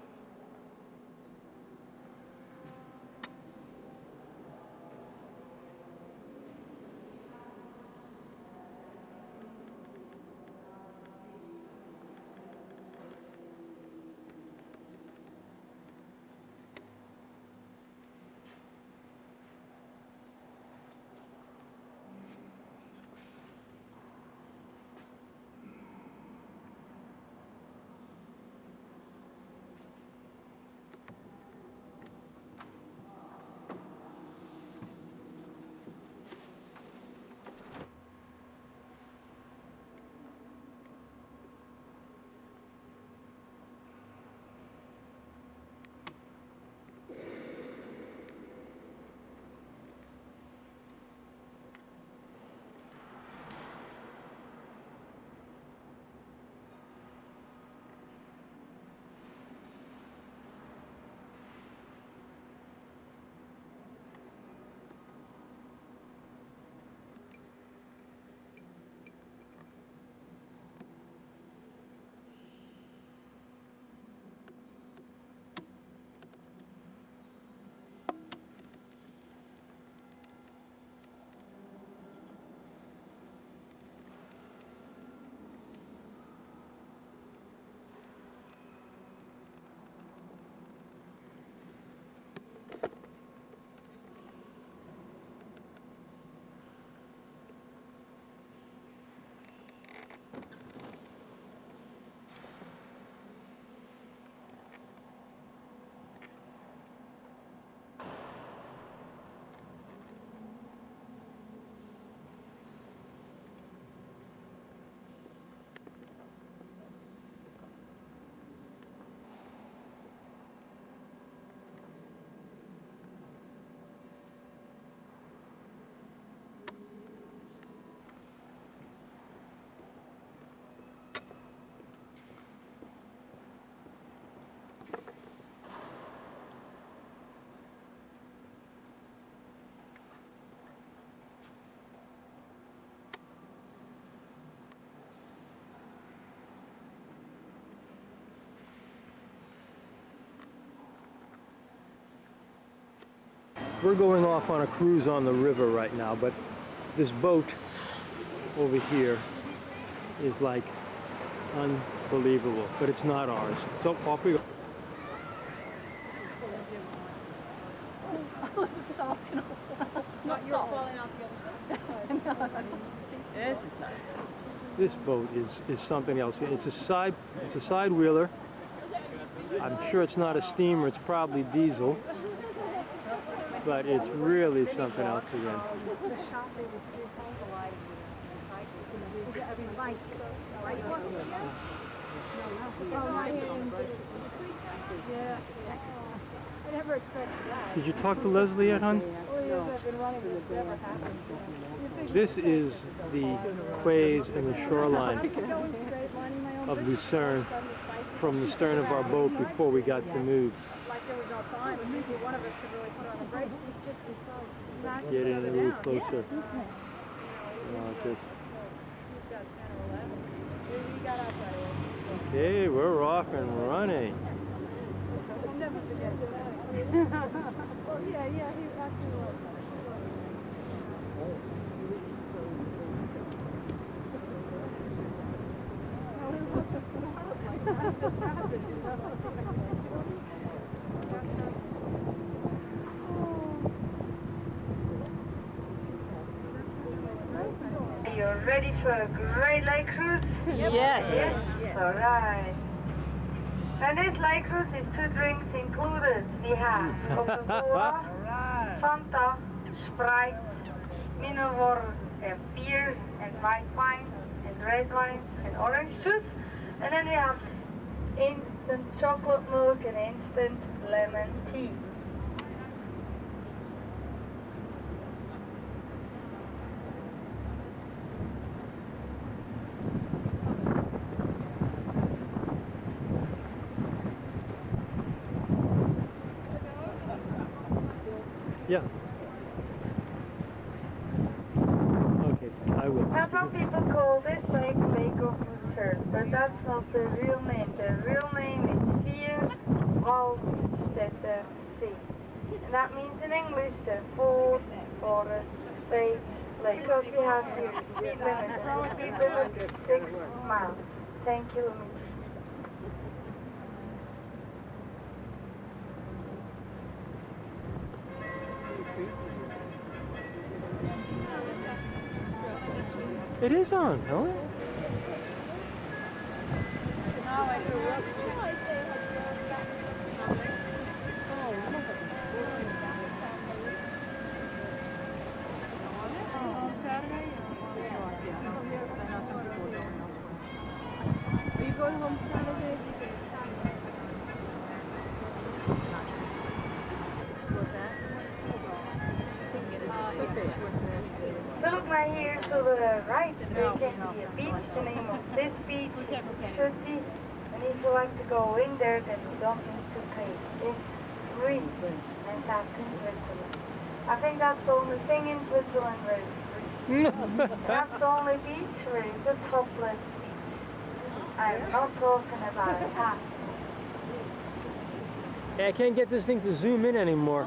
We're going off on a cruise on the river right now, but this boat over here is like unbelievable, but it's not ours. So off we go. Soft, you know. It's not You're soft. falling off the other side. This is nice. This boat is something else. It's a side wheeler. I'm sure it's not a steamer, it's probably diesel. But it's really something else again. The shopping, the streets, all the lighting. I mean, lights. Lights. Yeah. I never expected that. Did you talk to Leslie yet, hon? Oh, yes, I've been running, but it's never happened. This is the quays and the shoreline Going straight, minding my own of business. Lucerne from the stern of our boat before we got to move. Like there was no time, and maybe one of us could really put on the brakes. We just exactly Get in a little down. closer. Just We've got 10 or 11. We got out right away. okay, we're off and running. I'll never forget that. Oh, yeah, he actually was. Are you ready for a Great Lake Cruise? Yes. All right. And this lake cruise is 2 drinks included. We have Coca-Cola, Fanta, Sprite, Mineral, and beer, and white wine, and red wine, and orange juice. And then we have instant chocolate milk and instant lemon tea. Yeah. Okay, I will. Now some people call this lake Lake of Lucerne, but that's not the real name. The real name is Vierwaldstätter See. And that means in English the Fourth Forest State Lake. Because we have here speed limit. The speed limit is 6 miles, 10 kilometers. It is on, Helen. Are you going home Saturday? So look right here to the right, you can see a beach. The name of this beach is Shirty. And if you like to go in there, then you don't need to pay. It's free. And that's in Switzerland. I think that's the only thing in Switzerland where it's free. That's the only beach where it's a topless beach. I'm not talking about a hat. Hey, I can't get this thing to zoom in anymore.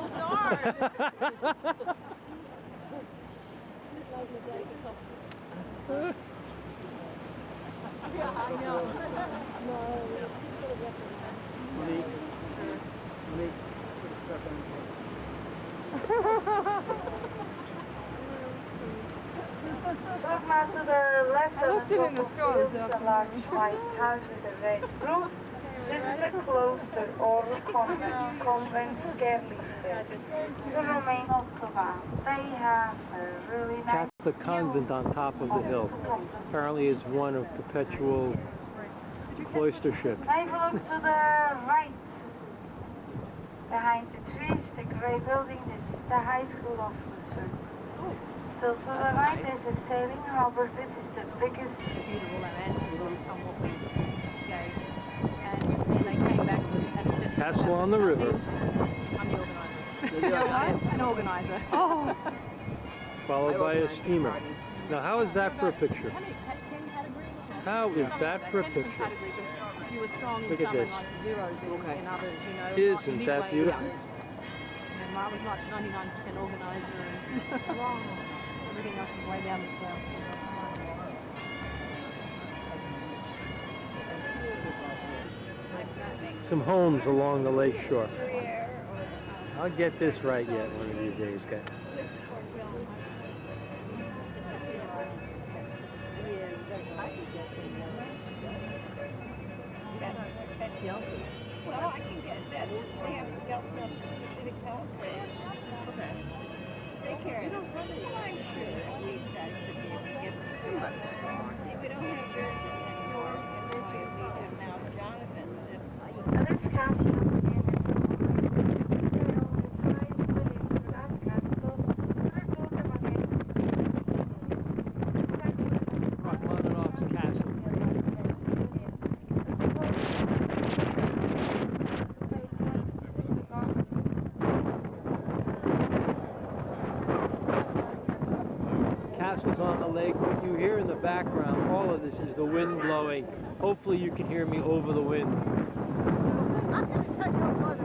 Look now to the left I of looked the it in the store this a large white house with a red roof. This is a cloister or a convent Gerlingsberg. To remain Ottawa. They have a really nice Catholic convent on top of the hill. Apparently it's one of perpetual cloistership. Now if you look to the right, behind the trees, the grey building, this is the high school of Lucerne. Still to the right, there's a sailing harbor. This is the biggest. Beautiful answers on what we gave. And then they came back with an assessment. Castle on the river. I'm the organiser. An organiser. Oh. Followed by a steamer. Now how is that for a picture? How many? 10 categories? How is that for a 10 picture? categories. You were strong in Look at some and this. like zeros in others, you know. Isn't that midway, beautiful? I was not 99% organizer and everything else was way down the scale. Some homes along the lake shore. I'll get this right yet one of these days, guys. Well, I can get that. They have Yeltsin up to the city council. Okay. Take care of it. I'm sure we should be able to get to the See, we don't have Jersey anymore, and this year we have now Jonathan's. Now this castle Rachmaninoff's castle. Castles on the lake. What you hear in the background, all of this is the wind blowing. Hopefully you can hear me over the wind. I'm going to tell you a mother.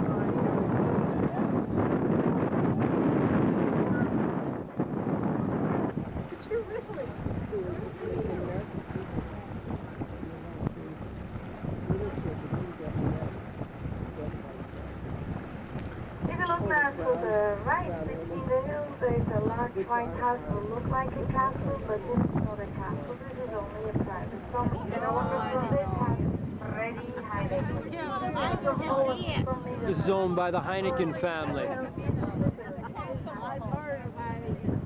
If you look now to the right between the hills, there is a large white house that will look like a castle, but this is not a castle, this is only a private. Some owners of this have already highlighted. This is owned by the Heineken family.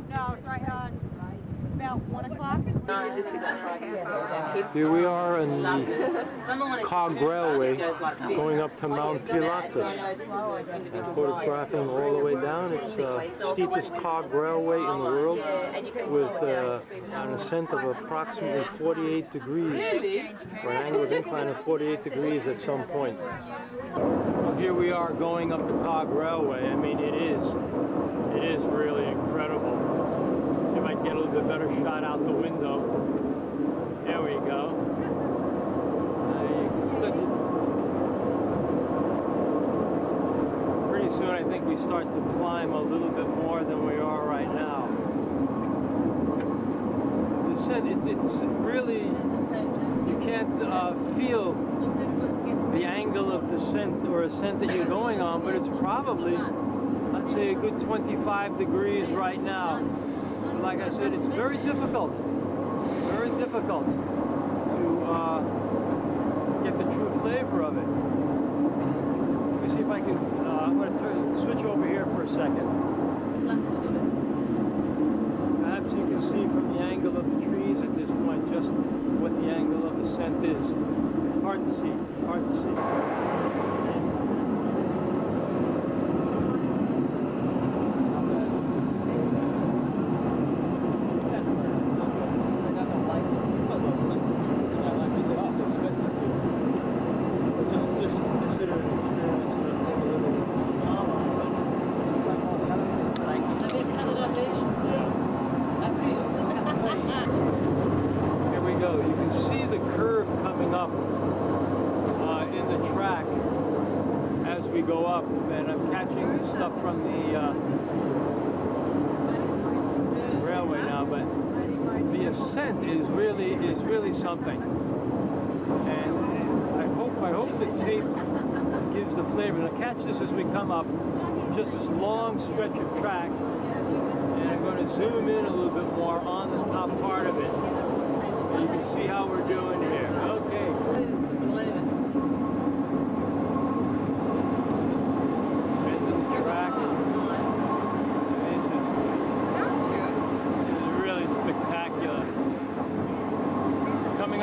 No, it's right on. It's about 1 o'clock. Here we are in the Cog Railway going up to Mount Pilatus. I'm photographing all the way down. It's the steepest Cog Railway in the world with an ascent of approximately 48 degrees, or an angle of incline of 48 degrees at some point. Well, here we are going up the Cog Railway. I mean, it is really incredible. See if I can get a little bit better shot out the window. There we go. Pretty soon I think we start to climb a little bit more than we are right now. The descent, it's really, you can't feel the angle of descent or ascent that you're going on, but it's probably, I'd say, a good 25 degrees right now. Like I said, it's very difficult to get the true flavor of it. Let me see if I can, I'm going to switch over here for a second. Perhaps you can see from the angle of the trees at this point just what the angle of ascent is. Hard to see, hard to see. Go up, and I'm catching the stuff from the railway now, but the ascent is really something, and I hope the tape gives the flavor. Now catch this as we come up, just this long stretch of track, and I'm going to zoom in a little bit more on the top part of it, and you can see how we're doing here. Okay.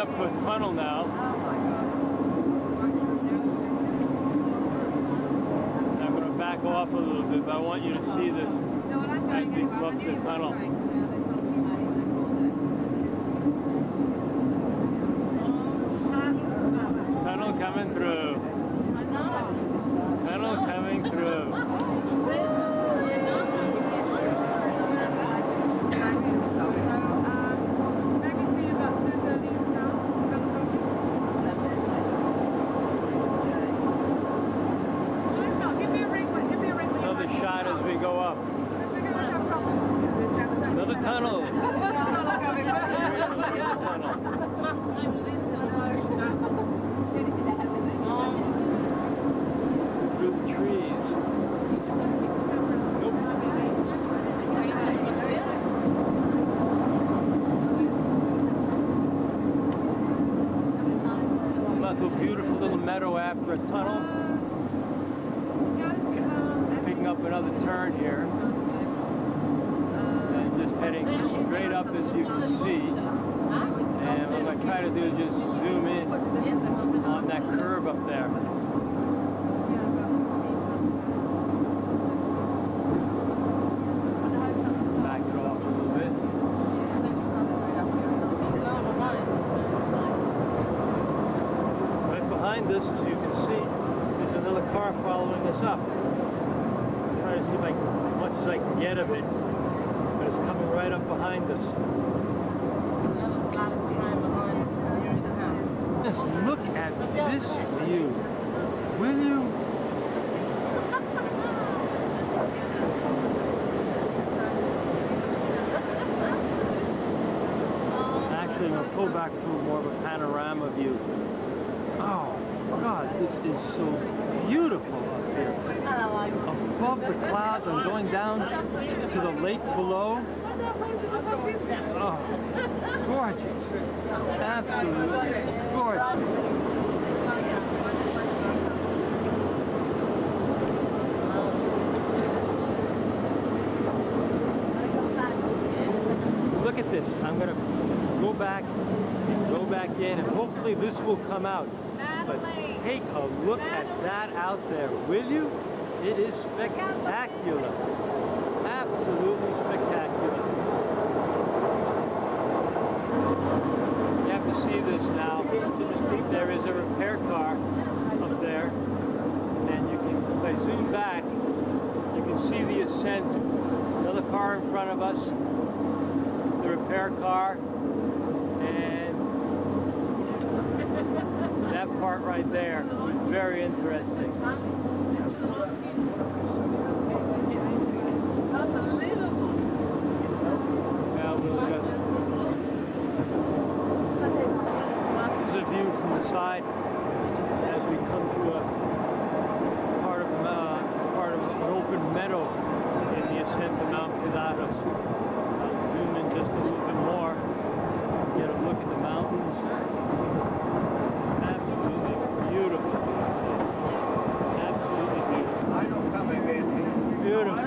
To a tunnel now. And I'm going to back off a little bit, but I want you to see this as we go up the tunnel. Tunnel coming through. Tunnel coming through. Shot as we into a beautiful little meadow after a tunnel. Picking up another turn here. And just heading straight up as you can see. And what I'm going to try to do is just zoom in on that curve up there. Back it off a little bit. Right behind us, as you can see, there's another car following us up. I'm trying to see if I can, as much as I can get of it. But it's coming right up behind us. Just look at this view, will you? Actually, we'll pull back to more of a panorama view. Oh God, this is so beautiful up here. Above the clouds, I'm going down to the lake below. Oh, gorgeous. Absolutely gorgeous. Look at this. I'm going to just go back in, and hopefully this will come out. But take a look at that out there, will you? It is spectacular. Absolutely spectacular. You have to see this now. There is a repair car up there, and you can, if I zoom back, you can see the ascent. Another car in front of us, the repair car, and that part right there is very interesting. Side as we come to a part of an open meadow in the ascent to Mount Pilatus. I'll zoom in just a little bit more, get a look at the mountains. It's absolutely beautiful. Absolutely beautiful. I don't come again. Beautiful.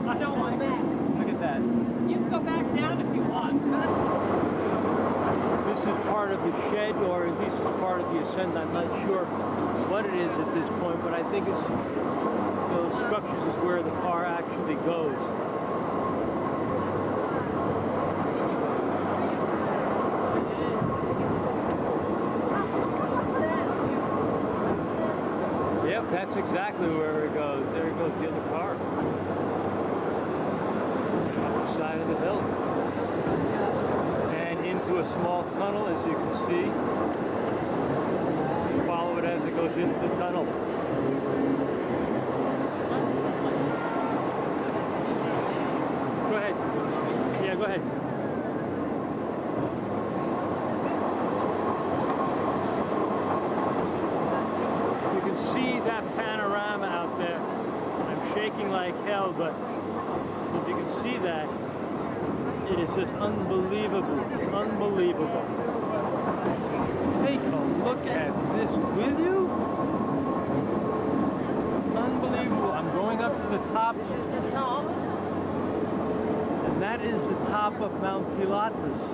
I don't want that. Look at that. You can go back down if you want. This is part of the shed, or at least it's part of the ascent. I'm not sure what it is at this point, but I think it's those structures is where the car actually goes. Yep, that's exactly where it goes. There goes the other car. On the side of the hill. Into a small tunnel, as you can see. Just follow it as it goes into the tunnel. Go ahead. Yeah, go ahead. You can see that panorama out there. I'm shaking like hell, but if you can see that, it is just unbelievable. Unbelievable. Take a look at this, will you? Unbelievable. I'm going up to the top. And that is the top of Mount Pilatus.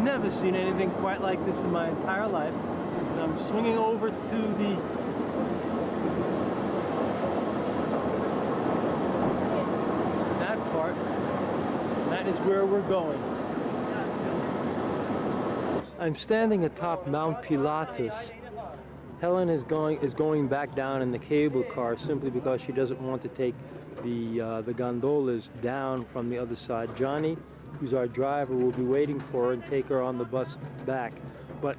Never seen anything quite like this in my entire life. And I'm swinging over to the that is where we're going. I'm standing atop Mount Pilatus. Helen is going back down in the cable car simply because she doesn't want to take the gondolas down from the other side. Johnny, who's our driver, will be waiting for her and take her on the bus back. But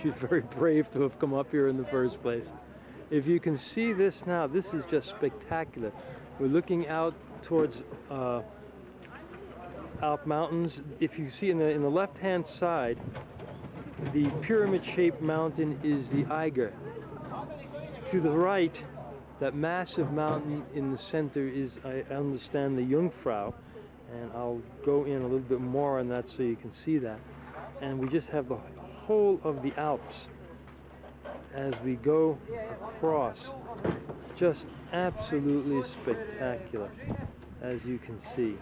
she's very brave to have come up here in the first place. If you can see this now, this is just spectacular. We're looking out towards Alp Mountains. If you see in the left-hand side, the pyramid-shaped mountain is the Eiger. To the right, that massive mountain in the center is, I understand, the Jungfrau, and I'll go in a little bit more on that so you can see that. and we just have the whole of the Alps as we go across. Just absolutely spectacular, as you can see.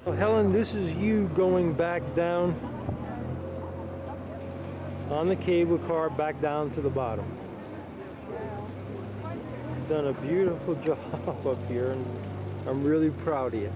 Oh, Helen, this is you going back down on the cable car back down to the bottom. Done a beautiful job up here, and I'm really proud of you.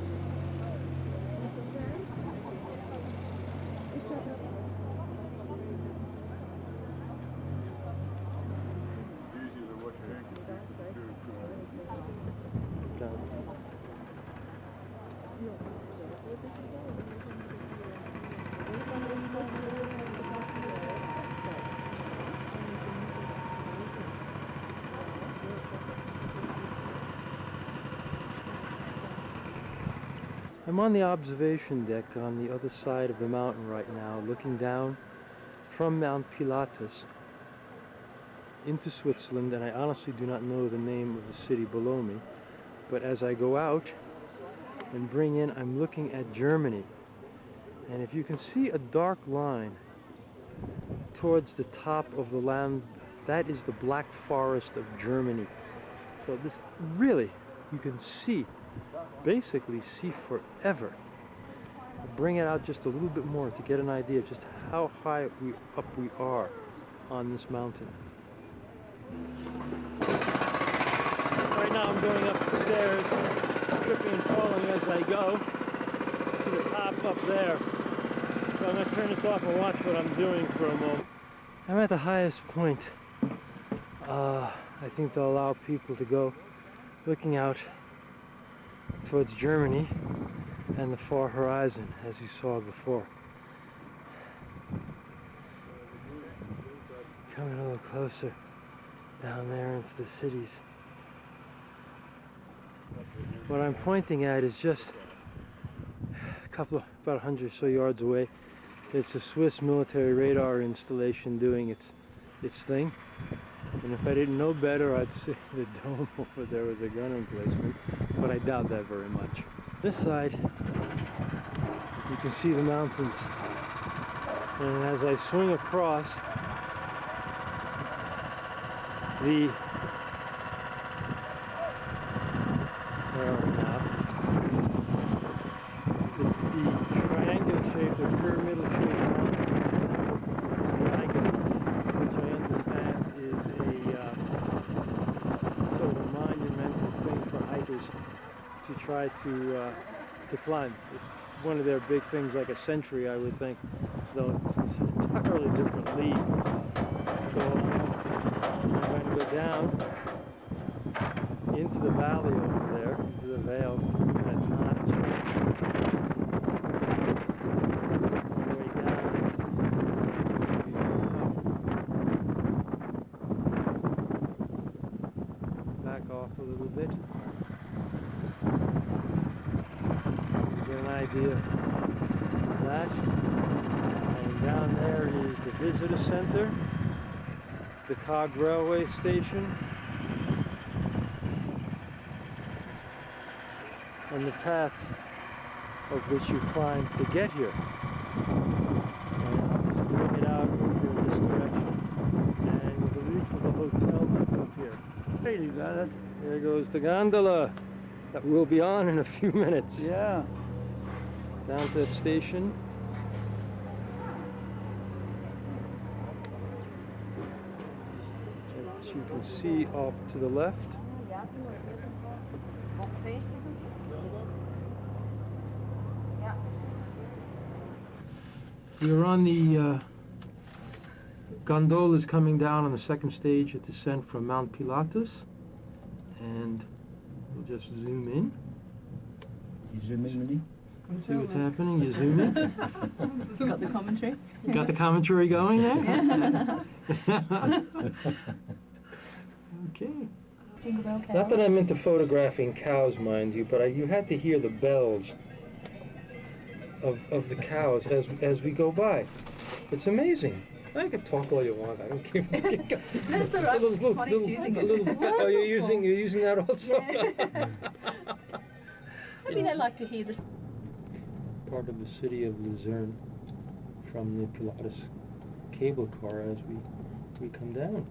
I'm on the observation deck on the other side of the mountain right now, looking down from Mount Pilatus into Switzerland, and I honestly do not know the name of the city below me, but as I go out and bring in, I'm looking at Germany. And if you can see a dark line towards the top of the land, that is the Black Forest of Germany. So this really, you can see, basically see forever. I'll bring it out just a little bit more to get an idea of just how high up we are on this mountain. Right now I'm going up the stairs, tripping and falling as I go to the top up there. So I'm going to turn this off and watch what I'm doing for a moment. I'm at the highest point. I think they'll allow people to go, looking out towards Germany and the far horizon, as you saw before. Coming a little closer down there into the cities. What I'm pointing at is just about 100 or so yards away. It's a Swiss military radar installation doing its thing. And if I didn't know better, I'd say the dome over there was a gun emplacement, but I doubt that very much. This side, you can see the mountains. And as I swing across, the triangular shaped or pyramidal shaped mountains, Steigen, which I understand is a sort of a monumental thing for hikers to try to climb. It's one of their big things, like a century, I would think, though it's an entirely different league. So I'm going to go down into the valley over there, into the vale, through that notch. Way down, it's back off a little bit. Get an idea of that. And down there is the visitor center, the Cog railway station, and the path of which you climb to get here. And I'll just bring it out over in this direction, and with the roof of the hotel that's up here. Hey, you got it. There goes the gondola that will be on in a few minutes. Yeah. Down to that station. As you can see off to the left. We're on the gondolas coming down on the second stage of descent from Mount Pilatus, and we'll just zoom in. You zoom in, Minnie? See what's happening? You zoom in. Got the commentary? You got the commentary going there? Okay. Not that I'm into photographing cows, mind you, but you had to hear the bells of the cows as we go by. It's amazing. I can talk all you want. I don't care. That's all right. Monique's using it. Oh, you're using that also. Yeah. I mean, I like to hear this. Part of the city of Luzerne. from the Pilatus cable car as we come down.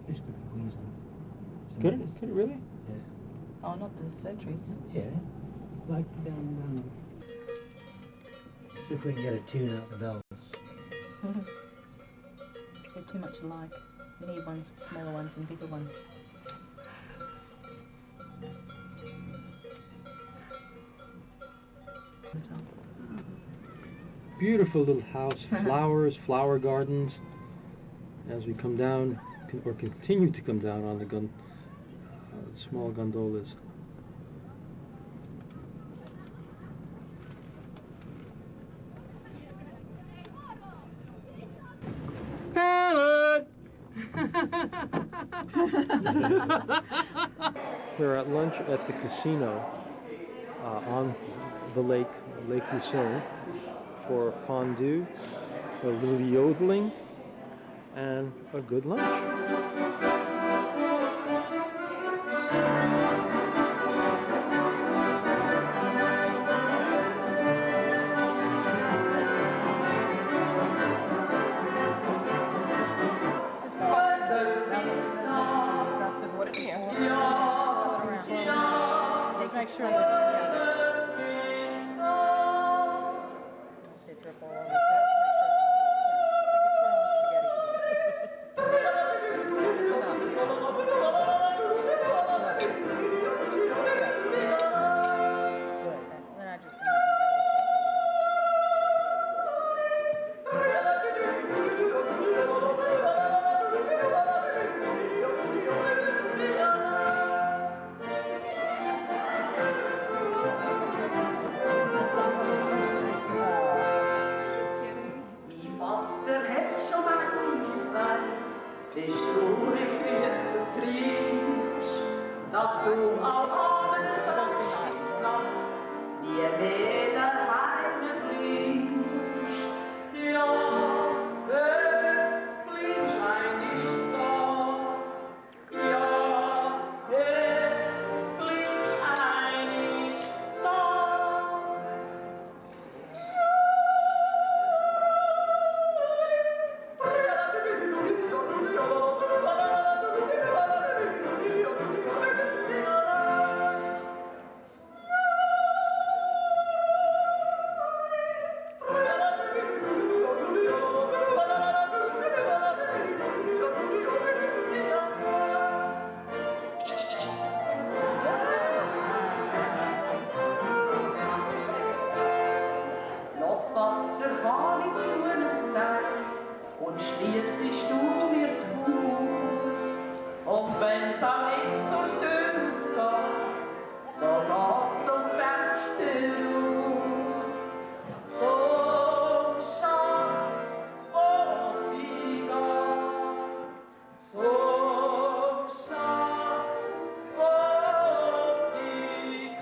This could be Queensland. Could it? Could it really? Oh, not the fir trees. Yeah. Like down. See if we can get a tune out the bells. They're too much alike. We need ones, smaller ones and bigger ones. Beautiful little house, flowers, flower gardens. As we come down, or continue to come down on the small gondolas. Helen! We're at lunch at the casino on the lake, Lake Lucerne, for fondue, a little yodeling, and a good lunch. Put it here. Just make sure that it's drip all over. Make sure it's good. Then I just been Sich ruhig wirst du triebst, dass du am Abend Nacht mir wieder heimfliegst. Ja, wird bliebst eigentlich da. Ja, wird bliebst eigentlich da. Los, Vater, kann ich zu ihnen gesagt, und schliessest du mir's Haus. Und wenn's auch nicht zur Tür ausgeht, so geht's zum Fenster raus. So, Schatz, wo die geht. So, Schatz, wo die geht.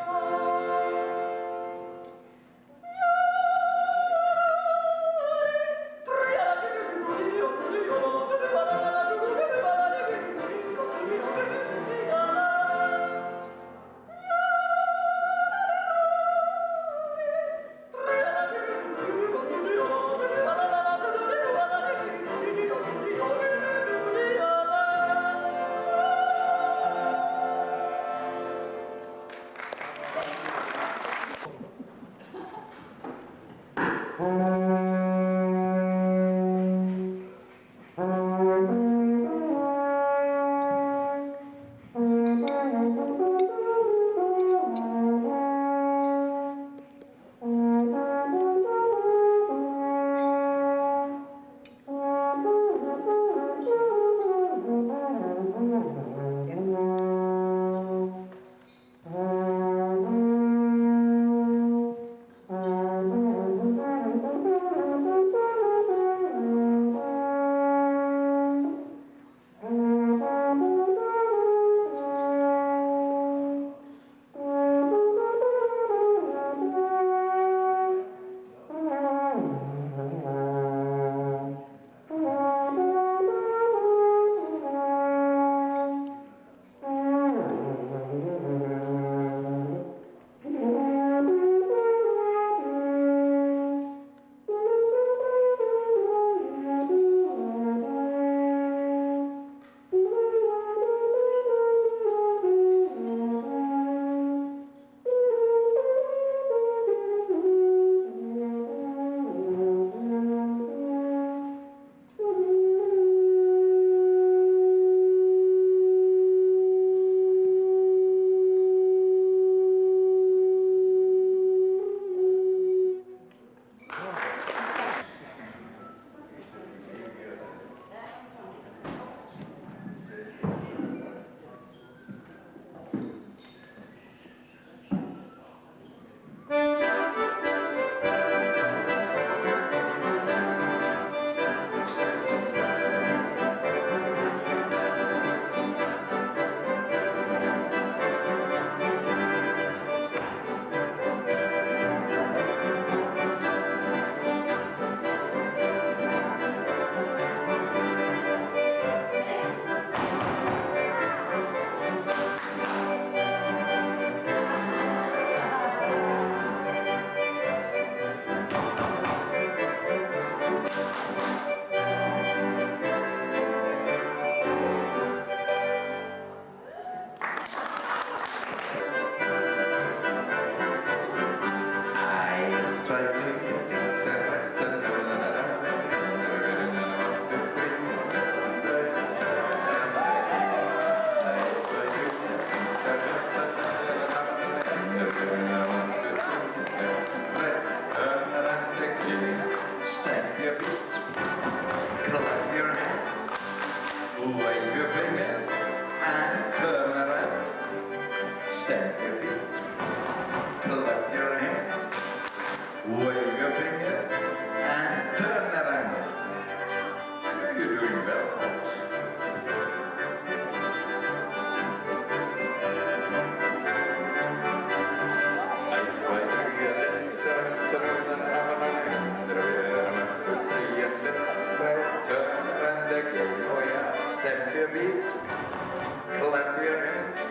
Clap your hands,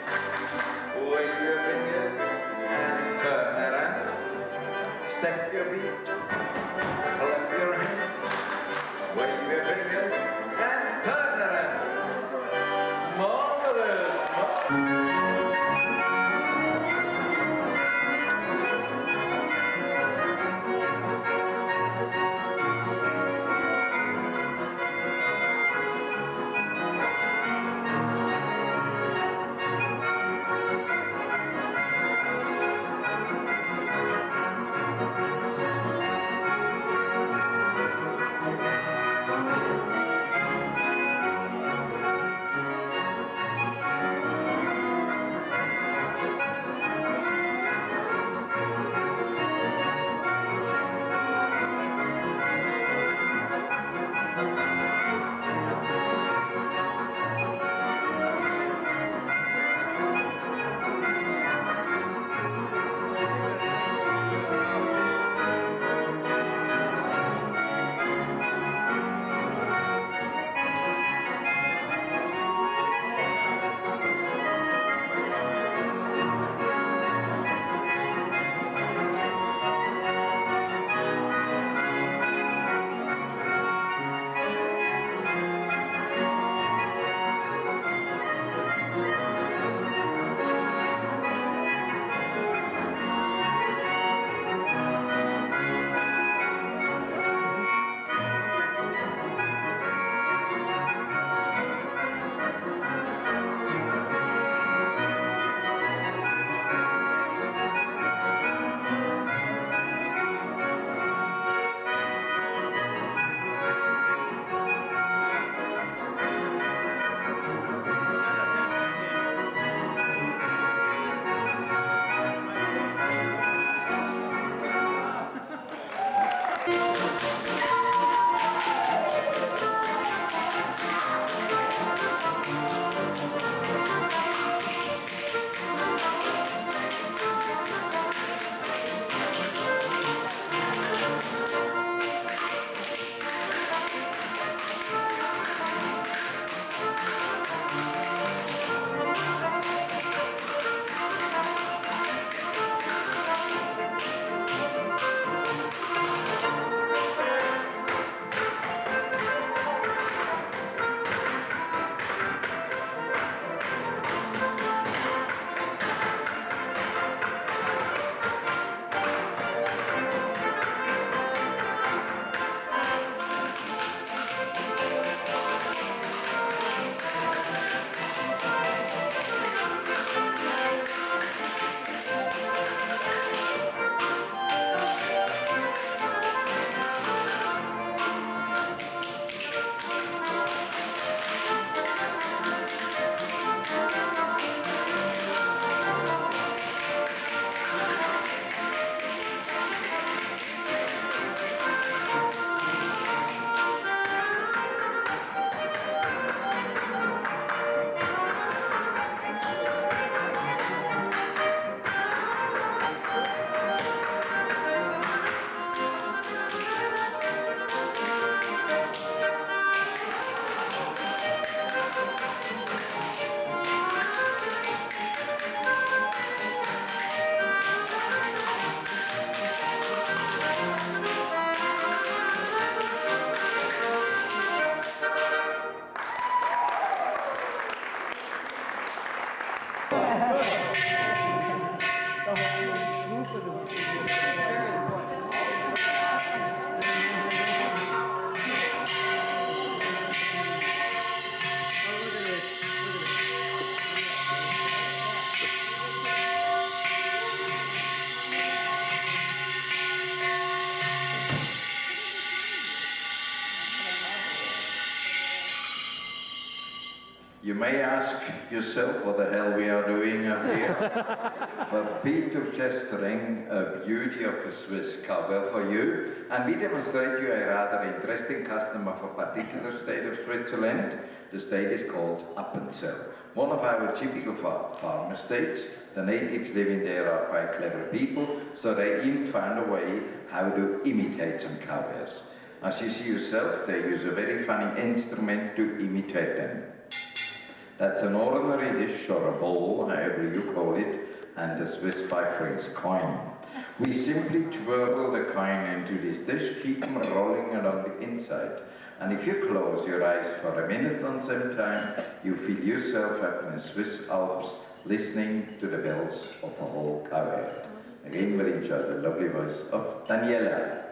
wave your fingers, and turn around. Step your feet, clap your hands, wave your fingers, and turn around. Marvelous! You may ask yourself what the hell we are doing up here. But Peter just rang a beauty of a Swiss cowbell for you, and we demonstrate you a rather interesting custom of a particular state of Switzerland. The state is called Appenzell, one of our typical farm estates. The natives living there are quite clever people, so they even found a way how to imitate some cowbells. As you see yourself, they use a very funny instrument to imitate them. That's an ordinary dish or a bowl, however you call it, and the Swiss 5 francs coin. We simply twirl the coin into this dish, keep them rolling along the inside. And if you close your eyes for a minute on some time, you feel yourself up in the Swiss Alps, listening to the bells of the whole choir. Again, we enjoy the lovely voice of Daniela.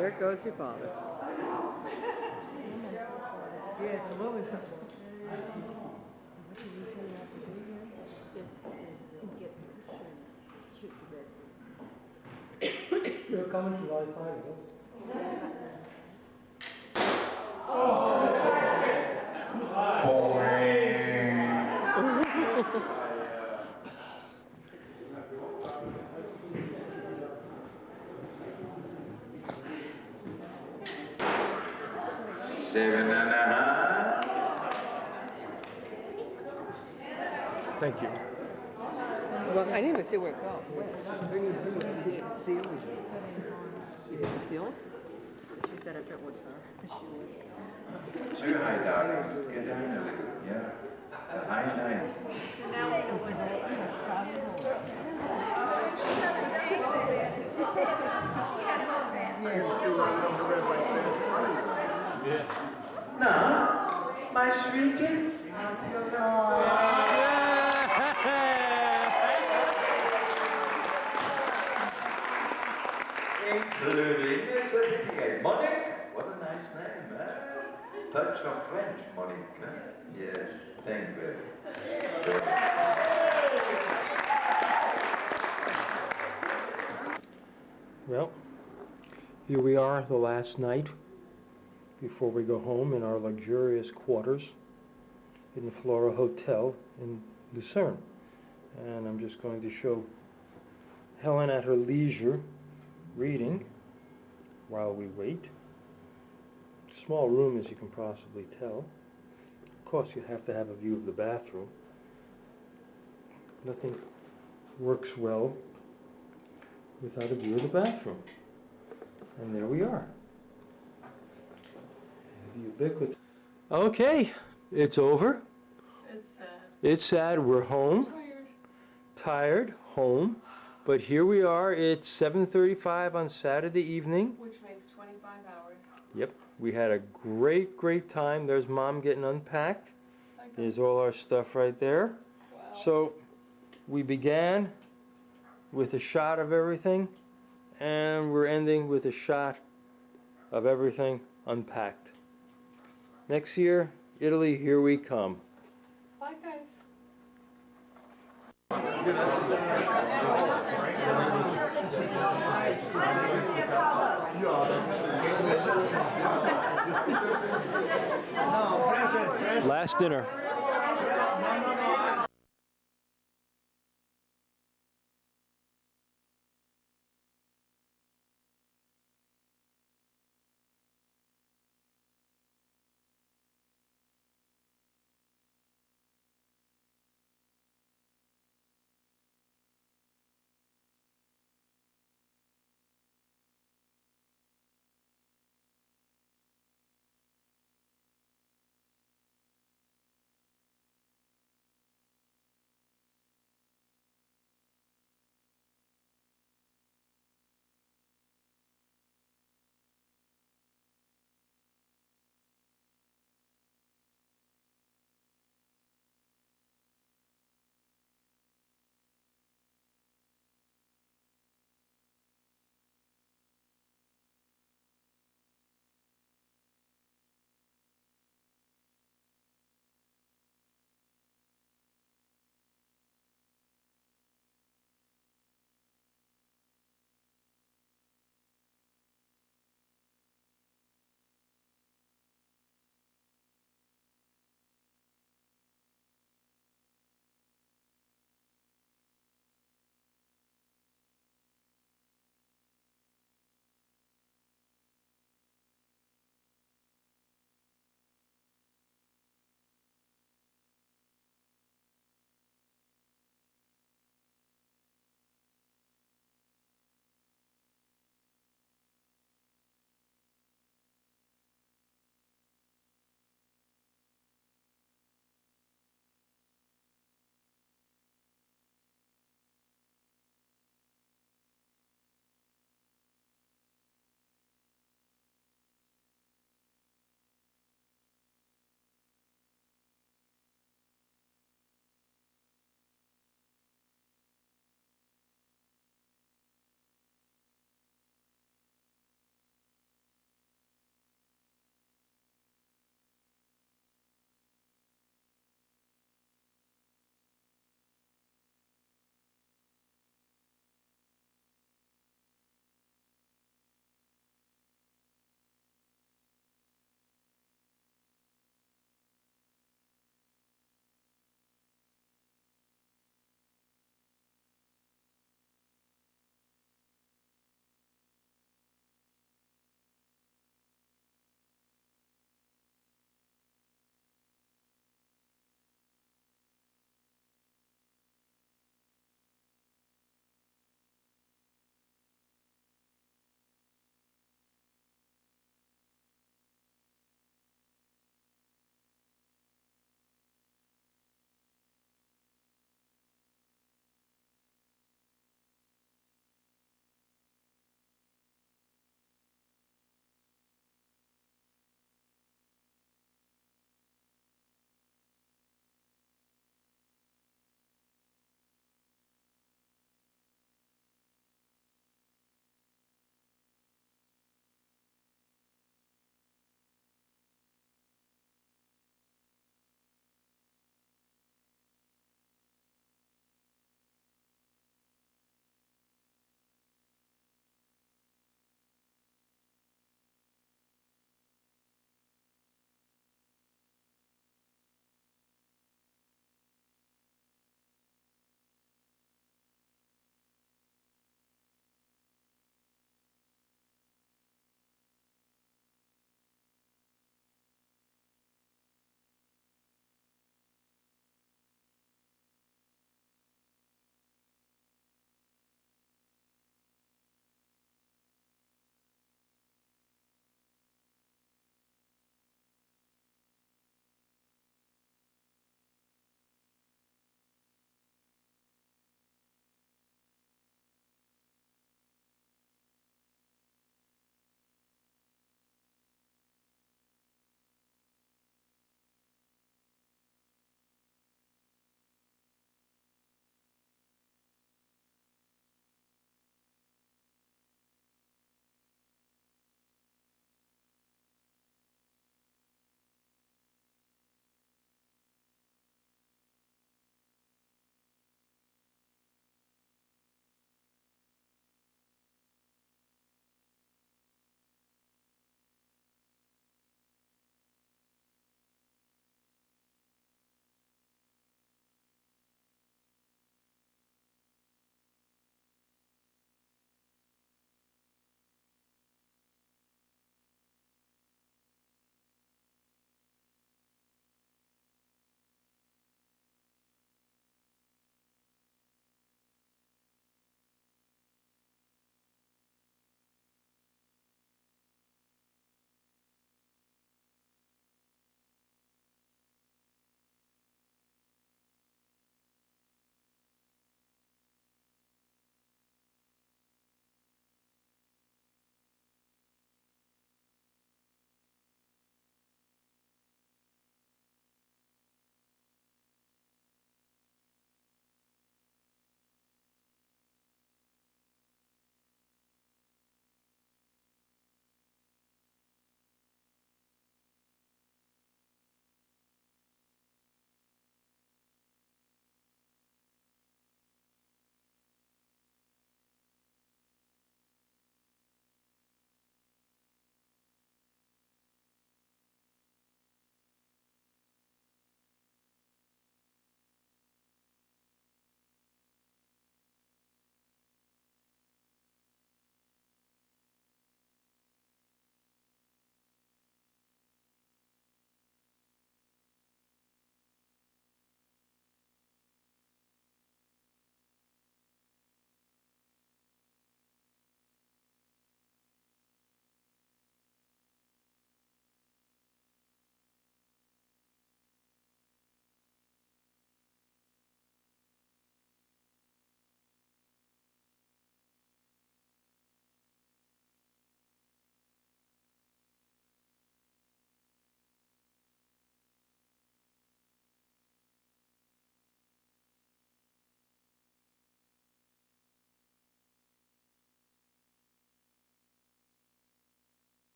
There goes your father. You're coming July 5, Seven and a half. Thank you. Well, I need to see where it goes. You did the ceiling? She said if it was her, she would. Too high, darling. Get in a little. Yeah. The high nine. Now, my sweetie, have you including a certificate. Monique, what a nice name, eh? Touch of French, Monique, eh? Yes, thank you. Well, here we are the last night before we go home in our luxurious quarters in the Flora Hotel in Lucerne. And I'm just going to show Helen at her leisure reading while we wait. Small room, as you can possibly tell. Of course, you have to have a view of the bathroom. Nothing works well without a view of the bathroom. And there we are. The ubiquitous. Okay, it's over. It's sad. It's sad. We're home. Tired, home. But here we are. It's 7:35 on Saturday evening. Which makes 25 hours. Yep, we had a great time. There's Mom getting unpacked. There's all our stuff right there. Wow. So we began with a shot of everything, and we're ending with a shot of everything unpacked. Next year, Italy, here we come. Bye, guys. Last dinner.